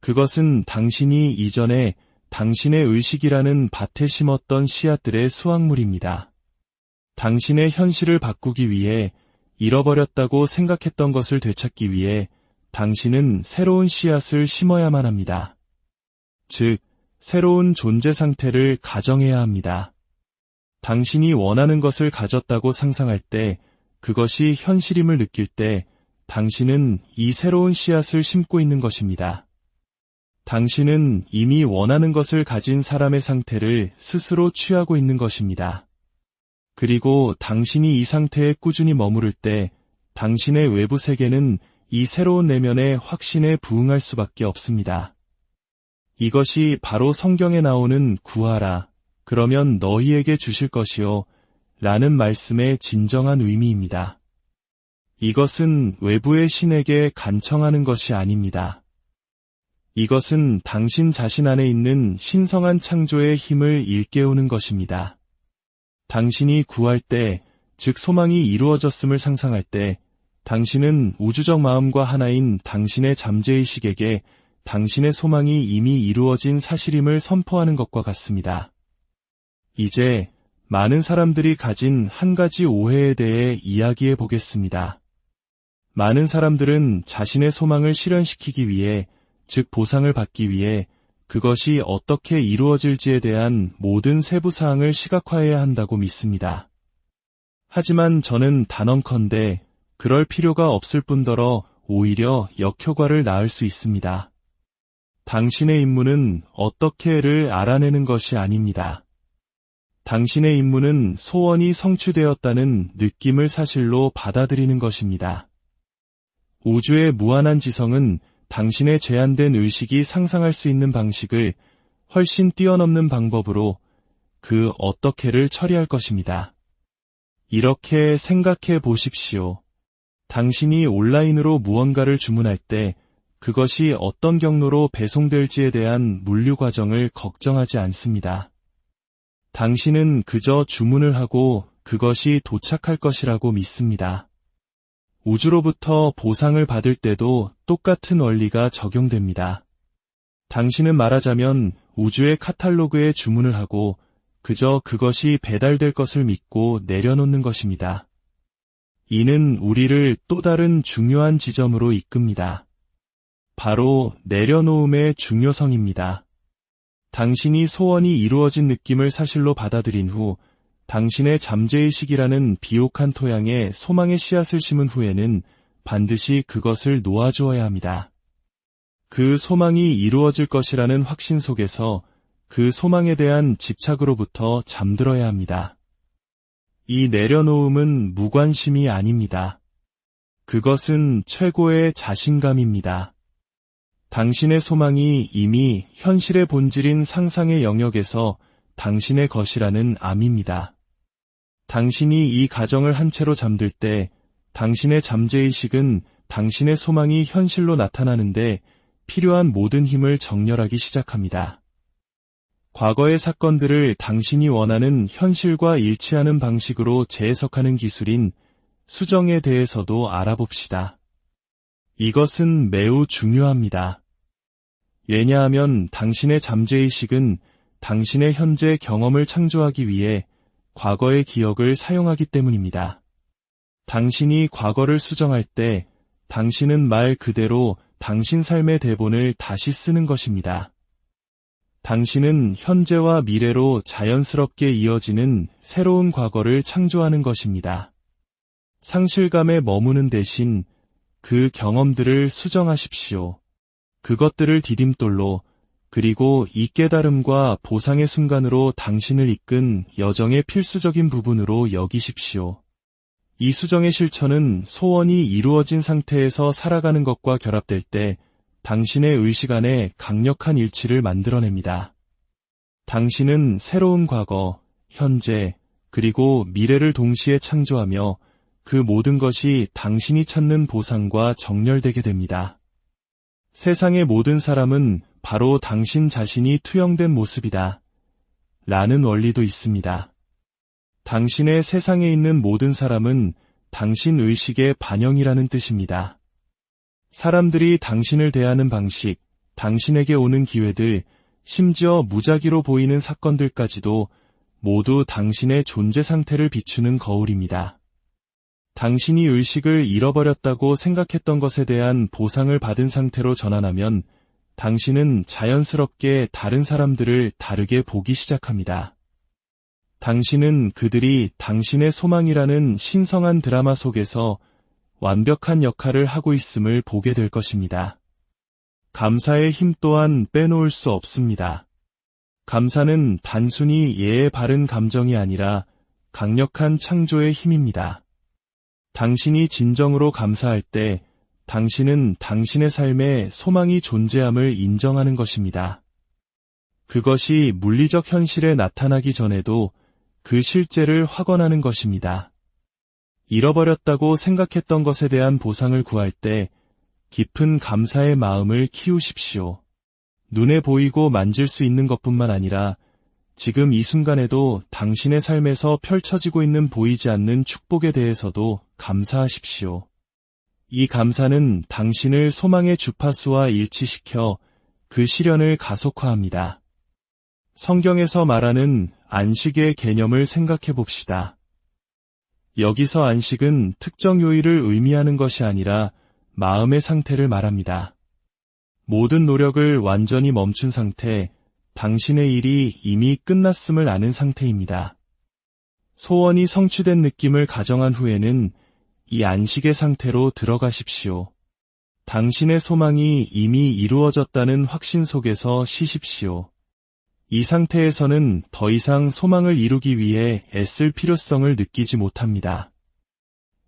그것은 당신이 이전에 당신의 의식이라는 밭에 심었던 씨앗들의 수확물입니다. 당신의 현실을 바꾸기 위해 잃어버렸다고 생각했던 것을 되찾기 위해 당신은 새로운 씨앗을 심어야만 합니다. 즉, 새로운 존재 상태를 가정해야 합니다. 당신이 원하는 것을 가졌다고 상상할 때, 그것이 현실임을 느낄 때, 당신은 이 새로운 씨앗을 심고 있는 것입니다. 당신은 이미 원하는 것을 가진 사람의 상태를 스스로 취하고 있는 것입니다. 그리고 당신이 이 상태에 꾸준히 머무를 때, 당신의 외부 세계는 이 새로운 내면의 확신에 부응할 수밖에 없습니다. 이것이 바로 성경에 나오는 구하라, 그러면 너희에게 주실 것이요 라는 말씀의 진정한 의미입니다. 이것은 외부의 신에게 간청하는 것이 아닙니다. 이것은 당신 자신 안에 있는 신성한 창조의 힘을 일깨우는 것입니다. 당신이 구할 때, 즉 소망이 이루어졌음을 상상할 때, 당신은 우주적 마음과 하나인 당신의 잠재의식에게 당신의 소망이 이미 이루어진 사실임을 선포하는 것과 같습니다. 이제 많은 사람들이 가진 한 가지 오해에 대해 이야기해 보겠습니다. 많은 사람들은 자신의 소망을 실현시키기 위해, 즉 보상을 받기 위해 그것이 어떻게 이루어질지에 대한 모든 세부 사항을 시각화해야 한다고 믿습니다. 하지만 저는 단언컨대 그럴 필요가 없을 뿐더러 오히려 역효과를 낳을 수 있습니다. 당신의 임무는 어떻게를 알아내는 것이 아닙니다. 당신의 임무는 소원이 성취되었다는 느낌을 사실로 받아들이는 것입니다. 우주의 무한한 지성은 당신의 제한된 의식이 상상할 수 있는 방식을 훨씬 뛰어넘는 방법으로 그 어떻게를 처리할 것입니다. 이렇게 생각해 보십시오. 당신이 온라인으로 무언가를 주문할 때 그것이 어떤 경로로 배송될지에 대한 물류 과정을 걱정하지 않습니다. 당신은 그저 주문을 하고 그것이 도착할 것이라고 믿습니다. 우주로부터 보상을 받을 때도 똑같은 원리가 적용됩니다. 당신은 말하자면 우주의 카탈로그에 주문을 하고 그저 그것이 배달될 것을 믿고 내려놓는 것입니다. 이는 우리를 또 다른 중요한 지점으로 이끕니다. 바로 내려놓음의 중요성입니다. 당신이 소원이 이루어진 느낌을 사실로 받아들인 후 당신의 잠재의식이라는 비옥한 토양에 소망의 씨앗을 심은 후에는 반드시 그것을 놓아주어야 합니다. 그 소망이 이루어질 것이라는 확신 속에서 그 소망에 대한 집착으로부터 잠들어야 합니다. 이 내려놓음은 무관심이 아닙니다. 그것은 최고의 자신감입니다. 당신의 소망이 이미 현실의 본질인 상상의 영역에서 당신의 것이라는 암입니다. 당신이 이 가정을 한 채로 잠들 때 당신의 잠재의식은 당신의 소망이 현실로 나타나는데 필요한 모든 힘을 정렬하기 시작합니다. 과거의 사건들을 당신이 원하는 현실과 일치하는 방식으로 재해석하는 기술인 수정에 대해서도 알아봅시다. 이것은 매우 중요합니다. 왜냐하면 당신의 잠재의식은 당신의 현재 경험을 창조하기 위해 과거의 기억을 사용하기 때문입니다. 당신이 과거를 수정할 때 당신은 말 그대로 당신 삶의 대본을 다시 쓰는 것입니다. 당신은 현재와 미래로 자연스럽게 이어지는 새로운 과거를 창조하는 것입니다. 상실감에 머무는 대신 그 경험들을 수정하십시오. 그것들을 디딤돌로 그리고 이 깨달음과 보상의 순간으로 당신을 이끈 여정의 필수적인 부분으로 여기십시오. 이 수정의 실천은 소원이 이루어진 상태에서 살아가는 것과 결합될 때 당신의 의식 안에 강력한 일치를 만들어냅니다. 당신은 새로운 과거, 현재, 그리고 미래를 동시에 창조하며 그 모든 것이 당신이 찾는 보상과 정렬되게 됩니다. 세상의 모든 사람은 바로 당신 자신이 투영된 모습이다. 라는 원리도 있습니다. 당신의 세상에 있는 모든 사람은 당신 의식의 반영이라는 뜻입니다. 사람들이 당신을 대하는 방식, 당신에게 오는 기회들, 심지어 무작위로 보이는 사건들까지도 모두 당신의 존재 상태를 비추는 거울입니다. 당신이 의식을 잃어버렸다고 생각했던 것에 대한 보상을 받은 상태로 전환하면 당신은 자연스럽게 다른 사람들을 다르게 보기 시작합니다. 당신은 그들이 당신의 소망이라는 신성한 드라마 속에서 완벽한 역할을 하고 있음을 보게 될 것입니다. 감사의 힘 또한 빼놓을 수 없습니다. 감사는 단순히 예의 바른 감정이 아니라 강력한 창조의 힘입니다. 당신이 진정으로 감사할 때 당신은 당신의 삶에 소망이 존재함을 인정하는 것입니다. 그것이 물리적 현실에 나타나기 전에도 그 실제를 확언하는 것입니다. 잃어버렸다고 생각했던 것에 대한 보상을 구할 때 깊은 감사의 마음을 키우십시오. 눈에 보이고 만질 수 있는 것뿐만 아니라 지금 이 순간에도 당신의 삶에서 펼쳐지고 있는 보이지 않는 축복에 대해서도 감사하십시오. 이 감사는 당신을 소망의 주파수와 일치시켜 그 실현을 가속화합니다. 성경에서 말하는 안식의 개념을 생각해 봅시다. 여기서 안식은 특정 요일을 의미하는 것이 아니라 마음의 상태를 말합니다. 모든 노력을 완전히 멈춘 상태, 당신의 일이 이미 끝났음을 아는 상태입니다. 소원이 성취된 느낌을 가정한 후에는 이 안식의 상태로 들어가십시오. 당신의 소망이 이미 이루어졌다는 확신 속에서 쉬십시오. 이 상태에서는 더 이상 소망을 이루기 위해 애쓸 필요성을 느끼지 못합니다.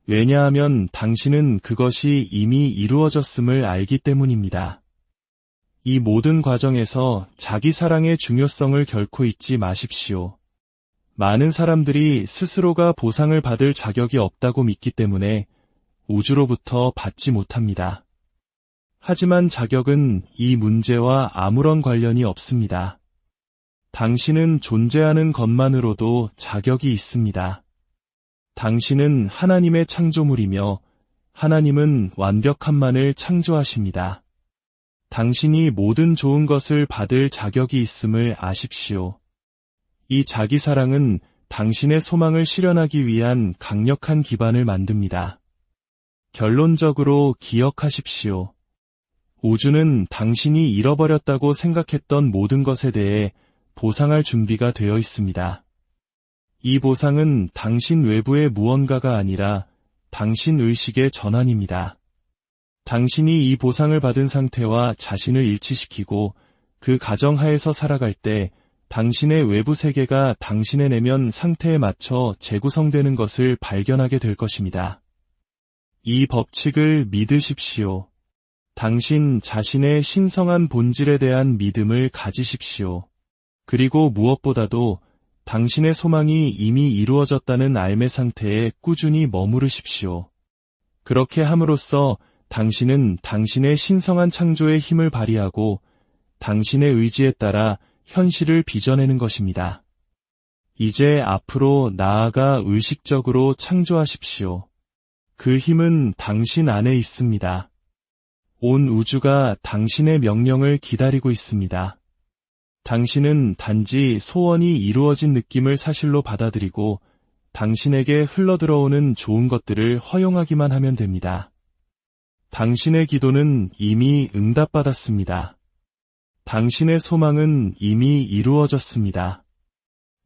왜냐하면 당신은 그것이 이미 이루어졌음을 알기 때문입니다. 이 모든 과정에서 자기 사랑의 중요성을 결코 잊지 마십시오. 많은 사람들이 스스로가 보상을 받을 자격이 없다고 믿기 때문에 우주로부터 받지 못합니다. 하지만 자격은 이 문제와 아무런 관련이 없습니다. 당신은 존재하는 것만으로도 자격이 있습니다. 당신은 하나님의 창조물이며 하나님은 완벽함만을 창조하십니다. 당신이 모든 좋은 것을 받을 자격이 있음을 아십시오. 이 자기 사랑은 당신의 소망을 실현하기 위한 강력한 기반을 만듭니다. 결론적으로 기억하십시오. 우주는 당신이 잃어버렸다고 생각했던 모든 것에 대해 보상할 준비가 되어 있습니다. 이 보상은 당신 외부의 무언가가 아니라 당신 의식의 전환입니다. 당신이 이 보상을 받은 상태와 자신을 일치시키고 그 가정하에서 살아갈 때 당신의 외부 세계가 당신의 내면 상태에 맞춰 재구성되는 것을 발견하게 될 것입니다. 이 법칙을 믿으십시오. 당신 자신의 신성한 본질에 대한 믿음을 가지십시오. 그리고 무엇보다도 당신의 소망이 이미 이루어졌다는 알매 상태에 꾸준히 머무르십시오. 그렇게 함으로써 당신은 당신의 신성한 창조의 힘을 발휘하고 당신의 의지에 따라 현실을 빚어내는 것입니다. 이제 앞으로 나아가 의식적으로 창조하십시오. 그 힘은 당신 안에 있습니다. 온 우주가 당신의 명령을 기다리고 있습니다. 당신은 단지 소원이 이루어진 느낌을 사실로 받아들이고 당신에게 흘러들어오는 좋은 것들을 허용하기만 하면 됩니다. 당신의 기도는 이미 응답받았습니다. 당신의 소망은 이미 이루어졌습니다.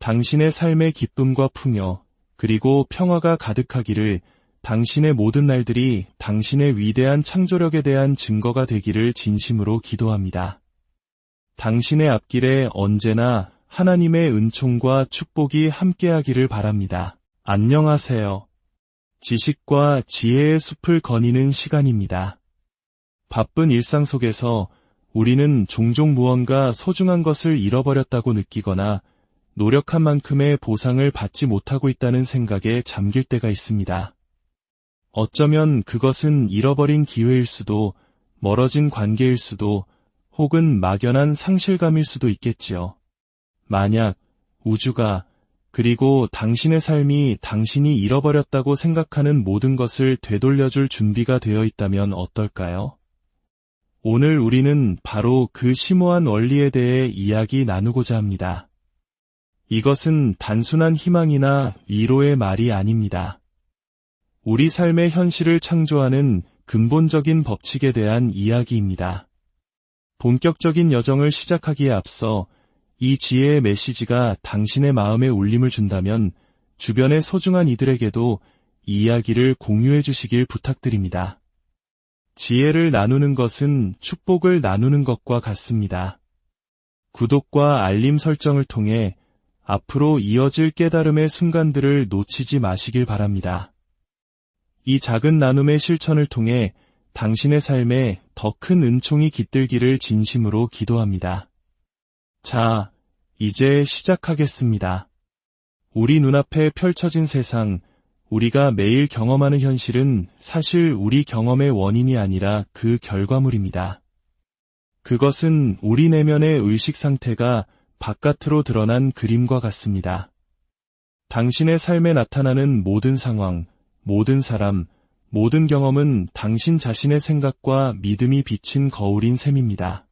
당신의 삶의 기쁨과 풍요, 그리고 평화가 가득하기를 당신의 모든 날들이 당신의 위대한 창조력에 대한 증거가 되기를 진심으로 기도합니다. 당신의 앞길에 언제나 하나님의 은총과 축복이 함께하기를 바랍니다. 안녕하세요. 지식과 지혜의 숲을 거니는 시간입니다. 바쁜 일상 속에서 우리는 종종 무언가 소중한 것을 잃어버렸다고 느끼거나 노력한 만큼의 보상을 받지 못하고 있다는 생각에 잠길 때가 있습니다. 어쩌면 그것은 잃어버린 기회일 수도, 멀어진 관계일 수도, 혹은 막연한 상실감일 수도 있겠지요. 만약 우주가 그리고 당신의 삶이 당신이 잃어버렸다고 생각하는 모든 것을 되돌려줄 준비가 되어 있다면 어떨까요? 오늘 우리는 바로 그 심오한 원리에 대해 이야기 나누고자 합니다. 이것은 단순한 희망이나 위로의 말이 아닙니다. 우리 삶의 현실을 창조하는 근본적인 법칙에 대한 이야기입니다. 본격적인 여정을 시작하기에 앞서 이 지혜의 메시지가 당신의 마음에 울림을 준다면 주변의 소중한 이들에게도 이 이야기를 공유해 주시길 부탁드립니다. 지혜를 나누는 것은 축복을 나누는 것과 같습니다. 구독과 알림 설정을 통해 앞으로 이어질 깨달음의 순간들을 놓치지 마시길 바랍니다. 이 작은 나눔의 실천을 통해 당신의 삶에 더 큰 은총이 깃들기를 진심으로 기도합니다. 자, 이제 시작하겠습니다. 우리 눈앞에 펼쳐진 세상, 우리가 매일 경험하는 현실은 사실 우리 경험의 원인이 아니라 그 결과물입니다. 그것은 우리 내면의 의식 상태가 바깥으로 드러난 그림과 같습니다. 당신의 삶에 나타나는 모든 상황, 모든 사람, 모든 경험은 당신 자신의 생각과 믿음이 비친 거울인 셈입니다.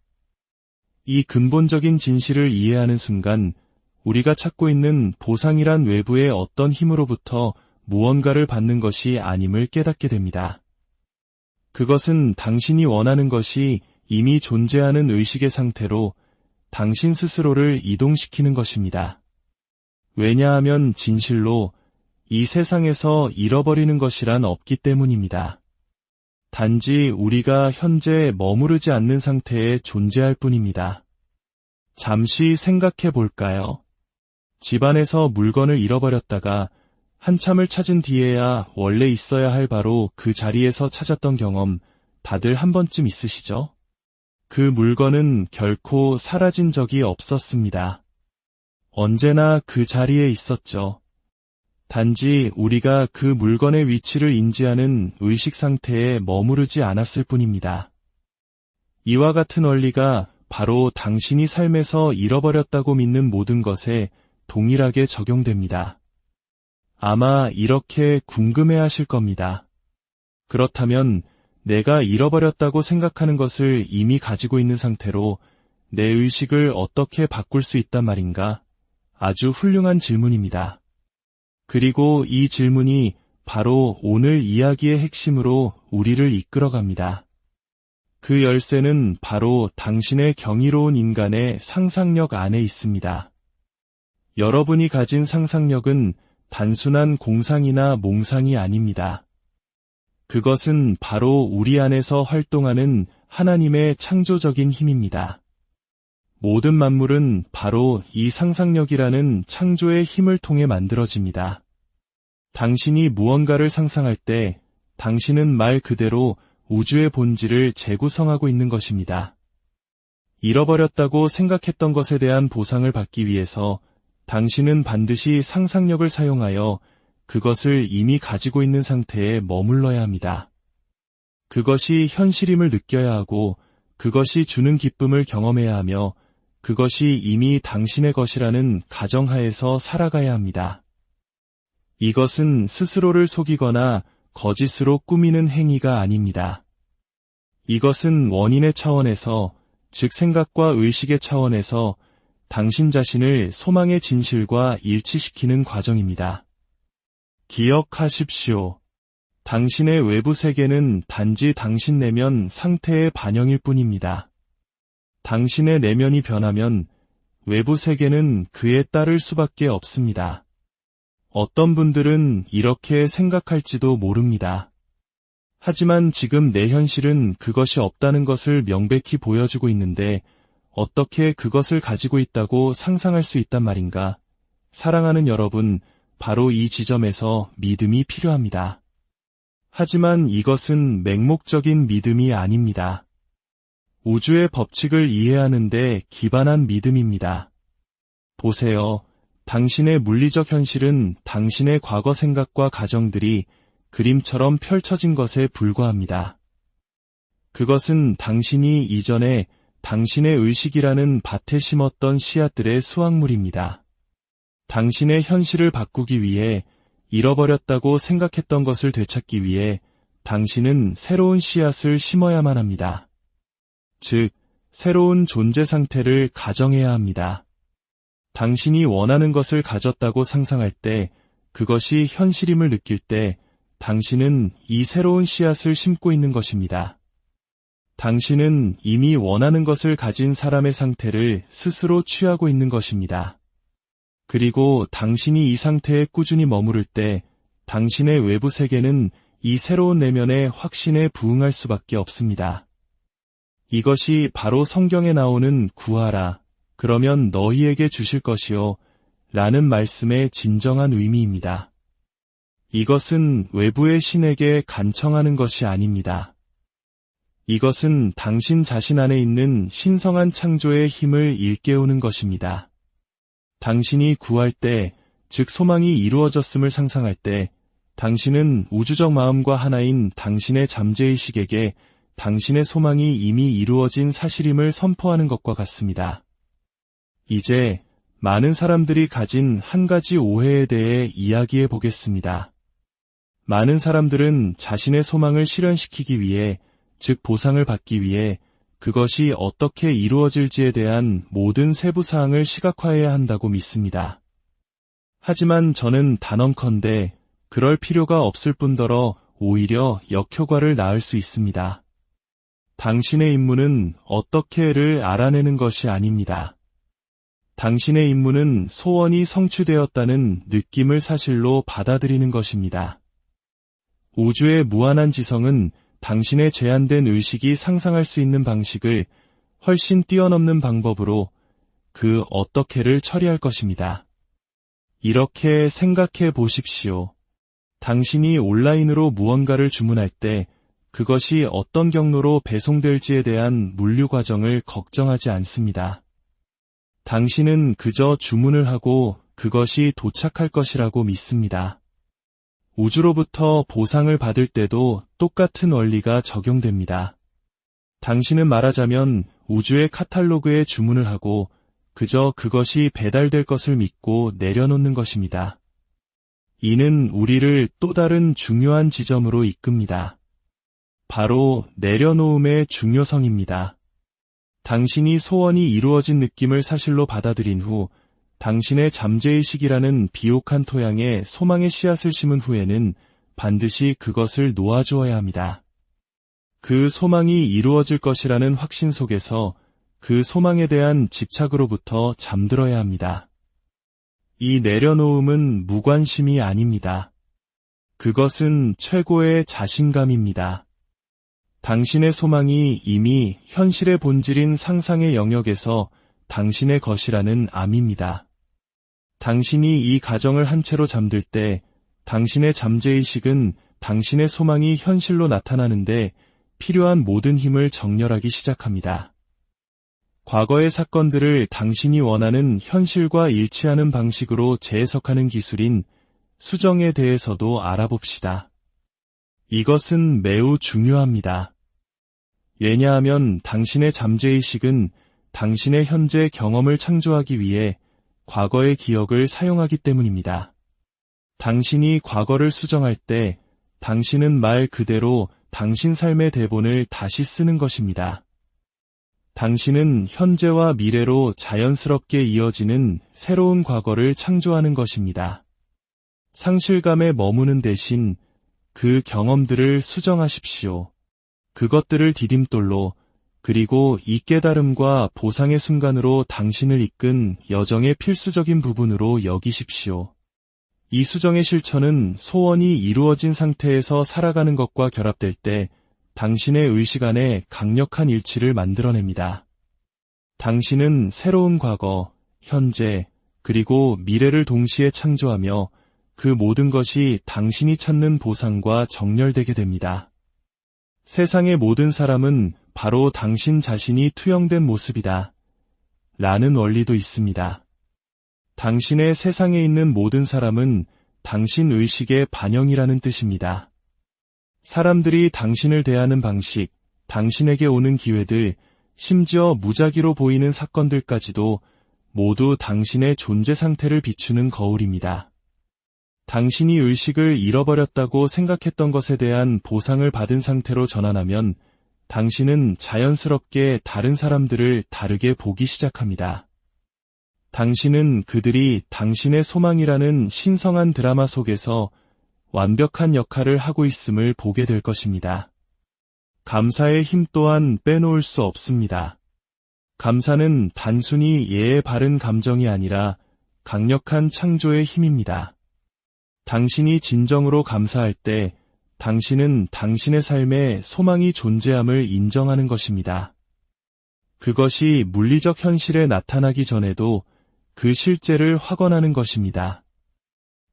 이 근본적인 진실을 이해하는 순간 우리가 찾고 있는 보상이란 외부의 어떤 힘으로부터 무언가를 받는 것이 아님을 깨닫게 됩니다. 그것은 당신이 원하는 것이 이미 존재하는 의식의 상태로 당신 스스로를 이동시키는 것입니다. 왜냐하면 진실로 이 세상에서 잃어버리는 것이란 없기 때문입니다. 단지 우리가 현재 머무르지 않는 상태에 존재할 뿐입니다. 잠시 생각해 볼까요? 집안에서 물건을 잃어버렸다가 한참을 찾은 뒤에야 원래 있어야 할 바로 그 자리에서 찾았던 경험 다들 한 번쯤 있으시죠? 그 물건은 결코 사라진 적이 없었습니다. 언제나 그 자리에 있었죠. 단지 우리가 그 물건의 위치를 인지하는 의식 상태에 머무르지 않았을 뿐입니다. 이와 같은 원리가 바로 당신이 삶에서 잃어버렸다고 믿는 모든 것에 동일하게 적용됩니다. 아마 이렇게 궁금해하실 겁니다. 그렇다면 내가 잃어버렸다고 생각하는 것을 이미 가지고 있는 상태로 내 의식을 어떻게 바꿀 수 있단 말인가? 아주 훌륭한 질문입니다. 그리고 이 질문이 바로 오늘 이야기의 핵심으로 우리를 이끌어갑니다. 그 열쇠는 바로 당신의 경이로운 인간의 상상력 안에 있습니다. 여러분이 가진 상상력은 단순한 공상이나 몽상이 아닙니다. 그것은 바로 우리 안에서 활동하는 하나님의 창조적인 힘입니다. 모든 만물은 바로 이 상상력이라는 창조의 힘을 통해 만들어집니다. 당신이 무언가를 상상할 때 당신은 말 그대로 우주의 본질을 재구성하고 있는 것입니다. 잃어버렸다고 생각했던 것에 대한 보상을 받기 위해서 당신은 반드시 상상력을 사용하여 그것을 이미 가지고 있는 상태에 머물러야 합니다. 그것이 현실임을 느껴야 하고 그것이 주는 기쁨을 경험해야 하며 그것이 이미 당신의 것이라는 가정하에서 살아가야 합니다. 이것은 스스로를 속이거나 거짓으로 꾸미는 행위가 아닙니다. 이것은 원인의 차원에서, 즉 생각과 의식의 차원에서 당신 자신을 소망의 진실과 일치시키는 과정입니다. 기억하십시오. 당신의 외부 세계는 단지 당신 내면 상태의 반영일 뿐입니다. 당신의 내면이 변하면 외부 세계는 그에 따를 수밖에 없습니다. 어떤 분들은 이렇게 생각할지도 모릅니다. 하지만 지금 내 현실은 그것이 없다는 것을 명백히 보여주고 있는데 어떻게 그것을 가지고 있다고 상상할 수 있단 말인가? 사랑하는 여러분, 바로 이 지점에서 믿음이 필요합니다. 하지만 이것은 맹목적인 믿음이 아닙니다. 우주의 법칙을 이해하는 데 기반한 믿음입니다. 보세요. 당신의 물리적 현실은 당신의 과거 생각과 가정들이 그림처럼 펼쳐진 것에 불과합니다. 그것은 당신이 이전에 당신의 의식이라는 밭에 심었던 씨앗들의 수확물입니다. 당신의 현실을 바꾸기 위해 잃어버렸다고 생각했던 것을 되찾기 위해 당신은 새로운 씨앗을 심어야만 합니다. 즉, 새로운 존재 상태를 가정해야 합니다. 당신이 원하는 것을 가졌다고 상상할 때, 그것이 현실임을 느낄 때, 당신은 이 새로운 씨앗을 심고 있는 것입니다. 당신은 이미 원하는 것을 가진 사람의 상태를 스스로 취하고 있는 것입니다. 그리고 당신이 이 상태에 꾸준히 머무를 때, 당신의 외부 세계는 이 새로운 내면의 확신에 부응할 수밖에 없습니다. 이것이 바로 성경에 나오는 구하라, 그러면 너희에게 주실 것이요 라는 말씀의 진정한 의미입니다. 이것은 외부의 신에게 간청하는 것이 아닙니다. 이것은 당신 자신 안에 있는 신성한 창조의 힘을 일깨우는 것입니다. 당신이 구할 때, 즉 소망이 이루어졌음을 상상할 때, 당신은 우주적 마음과 하나인 당신의 잠재의식에게 당신의 소망이 이미 이루어진 사실임을 선포하는 것과 같습니다. 이제 많은 사람들이 가진 한 가지 오해에 대해 이야기해 보겠습니다. 많은 사람들은 자신의 소망을 실현시키기 위해, 즉 보상을 받기 위해 그것이 어떻게 이루어질지에 대한 모든 세부 사항을 시각화해야 한다고 믿습니다. 하지만 저는 단언컨대 그럴 필요가 없을 뿐더러 오히려 역효과를 낳을 수 있습니다. 당신의 임무는 어떻게를 알아내는 것이 아닙니다. 당신의 임무는 소원이 성취되었다는 느낌을 사실로 받아들이는 것입니다. 우주의 무한한 지성은 당신의 제한된 의식이 상상할 수 있는 방식을 훨씬 뛰어넘는 방법으로 그 어떻게를 처리할 것입니다. 이렇게 생각해 보십시오. 당신이 온라인으로 무언가를 주문할 때 그것이 어떤 경로로 배송될지에 대한 물류 과정을 걱정하지 않습니다. 당신은 그저 주문을 하고 그것이 도착할 것이라고 믿습니다. 우주로부터 보상을 받을 때도 똑같은 원리가 적용됩니다. 당신은 말하자면 우주의 카탈로그에 주문을 하고 그저 그것이 배달될 것을 믿고 내려놓는 것입니다. 이는 우리를 또 다른 중요한 지점으로 이끕니다. 바로 내려놓음의 중요성입니다. 당신이 소원이 이루어진 느낌을 사실로 받아들인 후 당신의 잠재의식이라는 비옥한 토양에 소망의 씨앗을 심은 후에는 반드시 그것을 놓아주어야 합니다. 그 소망이 이루어질 것이라는 확신 속에서 그 소망에 대한 집착으로부터 잠들어야 합니다. 이 내려놓음은 무관심이 아닙니다. 그것은 최고의 자신감입니다. 당신의 소망이 이미 현실의 본질인 상상의 영역에서 당신의 것이라는 암입니다. 당신이 이 가정을 한 채로 잠들 때 당신의 잠재의식은 당신의 소망이 현실로 나타나는데 필요한 모든 힘을 정렬하기 시작합니다. 과거의 사건들을 당신이 원하는 현실과 일치하는 방식으로 재해석하는 기술인 수정에 대해서도 알아봅시다. 이것은 매우 중요합니다. 왜냐하면 당신의 잠재의식은 당신의 현재 경험을 창조하기 위해 과거의 기억을 사용하기 때문입니다. 당신이 과거를 수정할 때 당신은 말 그대로 당신 삶의 대본을 다시 쓰는 것입니다. 당신은 현재와 미래로 자연스럽게 이어지는 새로운 과거를 창조하는 것입니다. 상실감에 머무는 대신 그 경험들을 수정하십시오. 그것들을 디딤돌로 그리고 이 깨달음과 보상의 순간으로 당신을 이끈 여정의 필수적인 부분으로 여기십시오. 이 수정의 실천은 소원이 이루어진 상태에서 살아가는 것과 결합될 때 당신의 의식 안에 강력한 일치를 만들어냅니다. 당신은 새로운 과거, 현재, 그리고 미래를 동시에 창조하며 그 모든 것이 당신이 찾는 보상과 정렬되게 됩니다. 세상의 모든 사람은 바로 당신 자신이 투영된 모습이다. 라는 원리도 있습니다. 당신의 세상에 있는 모든 사람은 당신 의식의 반영이라는 뜻입니다. 사람들이 당신을 대하는 방식, 당신에게 오는 기회들, 심지어 무작위로 보이는 사건들까지도 모두 당신의 존재 상태를 비추는 거울입니다. 당신이 의식을 잃어버렸다고 생각했던 것에 대한 보상을 받은 상태로 전환하면 당신은 자연스럽게 다른 사람들을 다르게 보기 시작합니다. 당신은 그들이 당신의 소망이라는 신성한 드라마 속에서 완벽한 역할을 하고 있음을 보게 될 것입니다. 감사의 힘 또한 빼놓을 수 없습니다. 감사는 단순히 예의 바른 감정이 아니라 강력한 창조의 힘입니다. 당신이 진정으로 감사할 때 당신은 당신의 삶에 소망이 존재함을 인정하는 것입니다. 그것이 물리적 현실에 나타나기 전에도 그 실제를 확언하는 것입니다.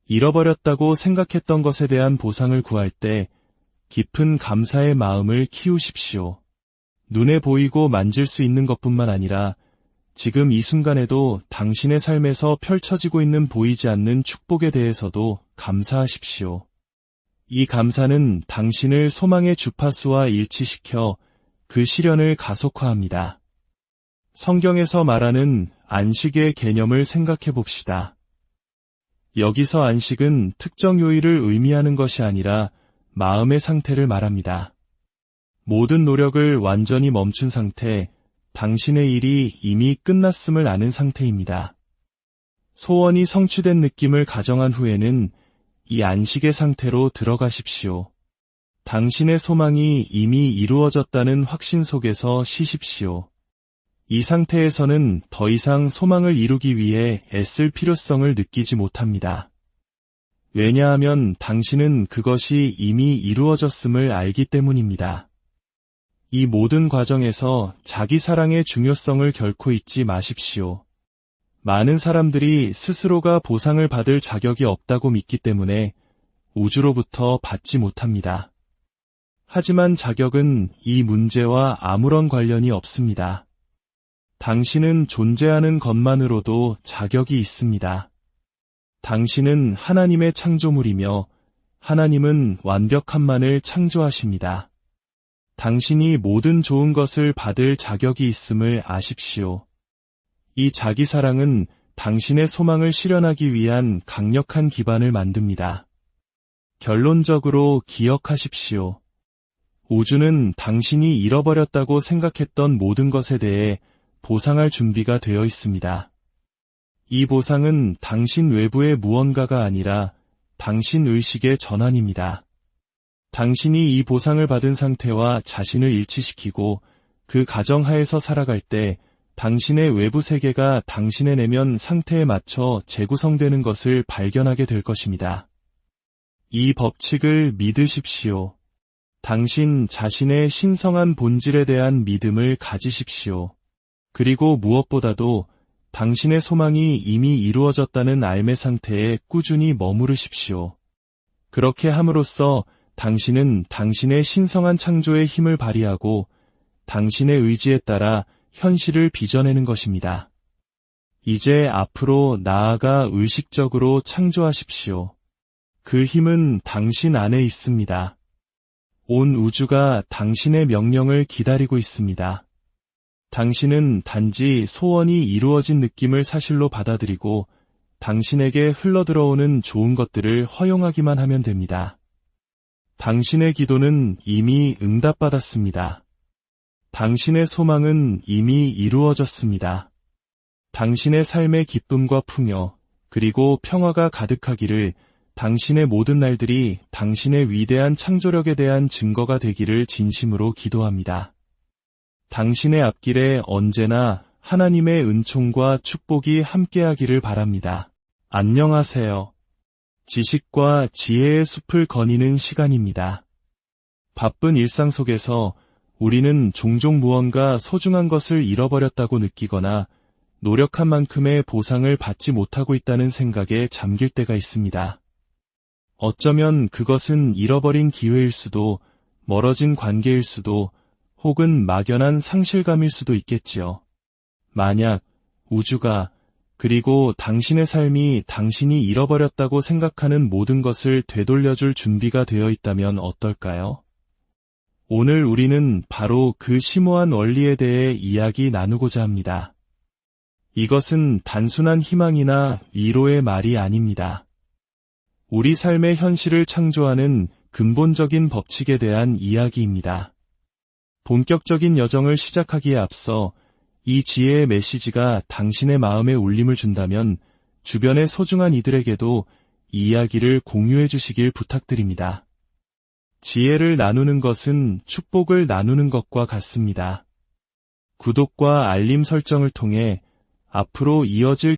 잃어버렸다고 생각했던 것에 대한 보상을 구할 때 깊은 감사의 마음을 키우십시오. 눈에 보이고 만질 수 있는 것뿐만 아니라 지금 이 순간에도 당신의 삶에서 펼쳐지고 있는 보이지 않는 축복에 대해서도 감사하십시오. 이 감사는 당신을 소망의 주파수와 일치시켜 그 실현을 가속화합니다. 성경에서 말하는 안식의 개념을 생각해 봅시다. 여기서 안식은 특정 요일을 의미하는 것이 아니라 마음의 상태를 말합니다. 모든 노력을 완전히 멈춘 상태, 당신의 일이 이미 끝났음을 아는 상태입니다. 소원이 성취된 느낌을 가정한 후에는 이 안식의 상태로 들어가십시오. 당신의 소망이 이미 이루어졌다는 확신 속에서 쉬십시오. 이 상태에서는 더 이상 소망을 이루기 위해 애쓸 필요성을 느끼지 못합니다. 왜냐하면 당신은 그것이 이미 이루어졌음을 알기 때문입니다. 이 모든 과정에서 자기 사랑의 중요성을 결코 잊지 마십시오. 많은 사람들이 스스로가 보상을 받을 자격이 없다고 믿기 때문에 우주로부터 받지 못합니다. 하지만 자격은 이 문제와 아무런 관련이 없습니다. 당신은 존재하는 것만으로도 자격이 있습니다. 당신은 하나님의 창조물이며 하나님은 완벽함만을 창조하십니다. 당신이 모든 좋은 것을 받을 자격이 있음을 아십시오. 이 자기 사랑은 당신의 소망을 실현하기 위한 강력한 기반을 만듭니다. 결론적으로 기억하십시오. 우주는 당신이 잃어버렸다고 생각했던 모든 것에 대해 보상할 준비가 되어 있습니다. 이 보상은 당신 외부의 무언가가 아니라 당신 의식의 전환입니다. 당신이 이 보상을 받은 상태와 자신을 일치시키고 그 가정하에서 살아갈 때 당신의 외부 세계가 당신의 내면 상태에 맞춰 재구성되는 것을 발견하게 될 것입니다. 이 법칙을 믿으십시오. 당신 자신의 신성한 본질에 대한 믿음을 가지십시오. 그리고 무엇보다도 당신의 소망이 이미 이루어졌다는 알매 상태에 꾸준히 머무르십시오. 그렇게 함으로써 당신은 당신의 신성한 창조의 힘을 발휘하고 당신의 의지에 따라 현실을 빚어내는 것입니다. 이제 앞으로 나아가 의식적으로 창조하십시오. 그 힘은 당신 안에 있습니다. 온 우주가 당신의 명령을 기다리고 있습니다. 당신은 단지 소원이 이루어진 느낌을 사실로 받아들이고 당신에게 흘러들어오는 좋은 것들을 허용하기만 하면 됩니다. 당신의 기도는 이미 응답받았습니다. 당신의 소망은 이미 이루어졌습니다. 당신의 삶의 기쁨과 풍요, 그리고 평화가 가득하기를 당신의 모든 날들이 당신의 위대한 창조력에 대한 증거가 되기를 진심으로 기도합니다. 당신의 앞길에 언제나 하나님의 은총과 축복이 함께하기를 바랍니다. 안녕하세요. 지식과 지혜의 숲을 거니는 시간입니다. 바쁜 일상 속에서 우리는 종종 무언가 소중한 것을 잃어버렸다고 느끼거나 노력한 만큼의 보상을 받지 못하고 있다는 생각에 잠길 때가 있습니다. 어쩌면 그것은 잃어버린 기회일 수도, 멀어진 관계일 수도, 혹은 막연한 상실감일 수도 있겠지요. 만약 우주가 그리고 당신의 삶이 당신이 잃어버렸다고 생각하는 모든 것을 되돌려줄 준비가 되어 있다면 어떨까요? 오늘 우리는 바로 그 심오한 원리에 대해 이야기 나누고자 합니다. 이것은 단순한 희망이나 위로의 말이 아닙니다. 우리 삶의 현실을 창조하는 근본적인 법칙에 대한 이야기입니다. 본격적인 여정을 시작하기에 앞서 이 지혜의 메시지가 당신의 마음에 울림을 준다면 주변의 소중한 이들에게도 이 이야기를 공유해 주시길 부탁드립니다. 지혜를 나누는 것은 축복을 나누는 것과 같습니다. 구독과 알림 설정을 통해 앞으로 이어질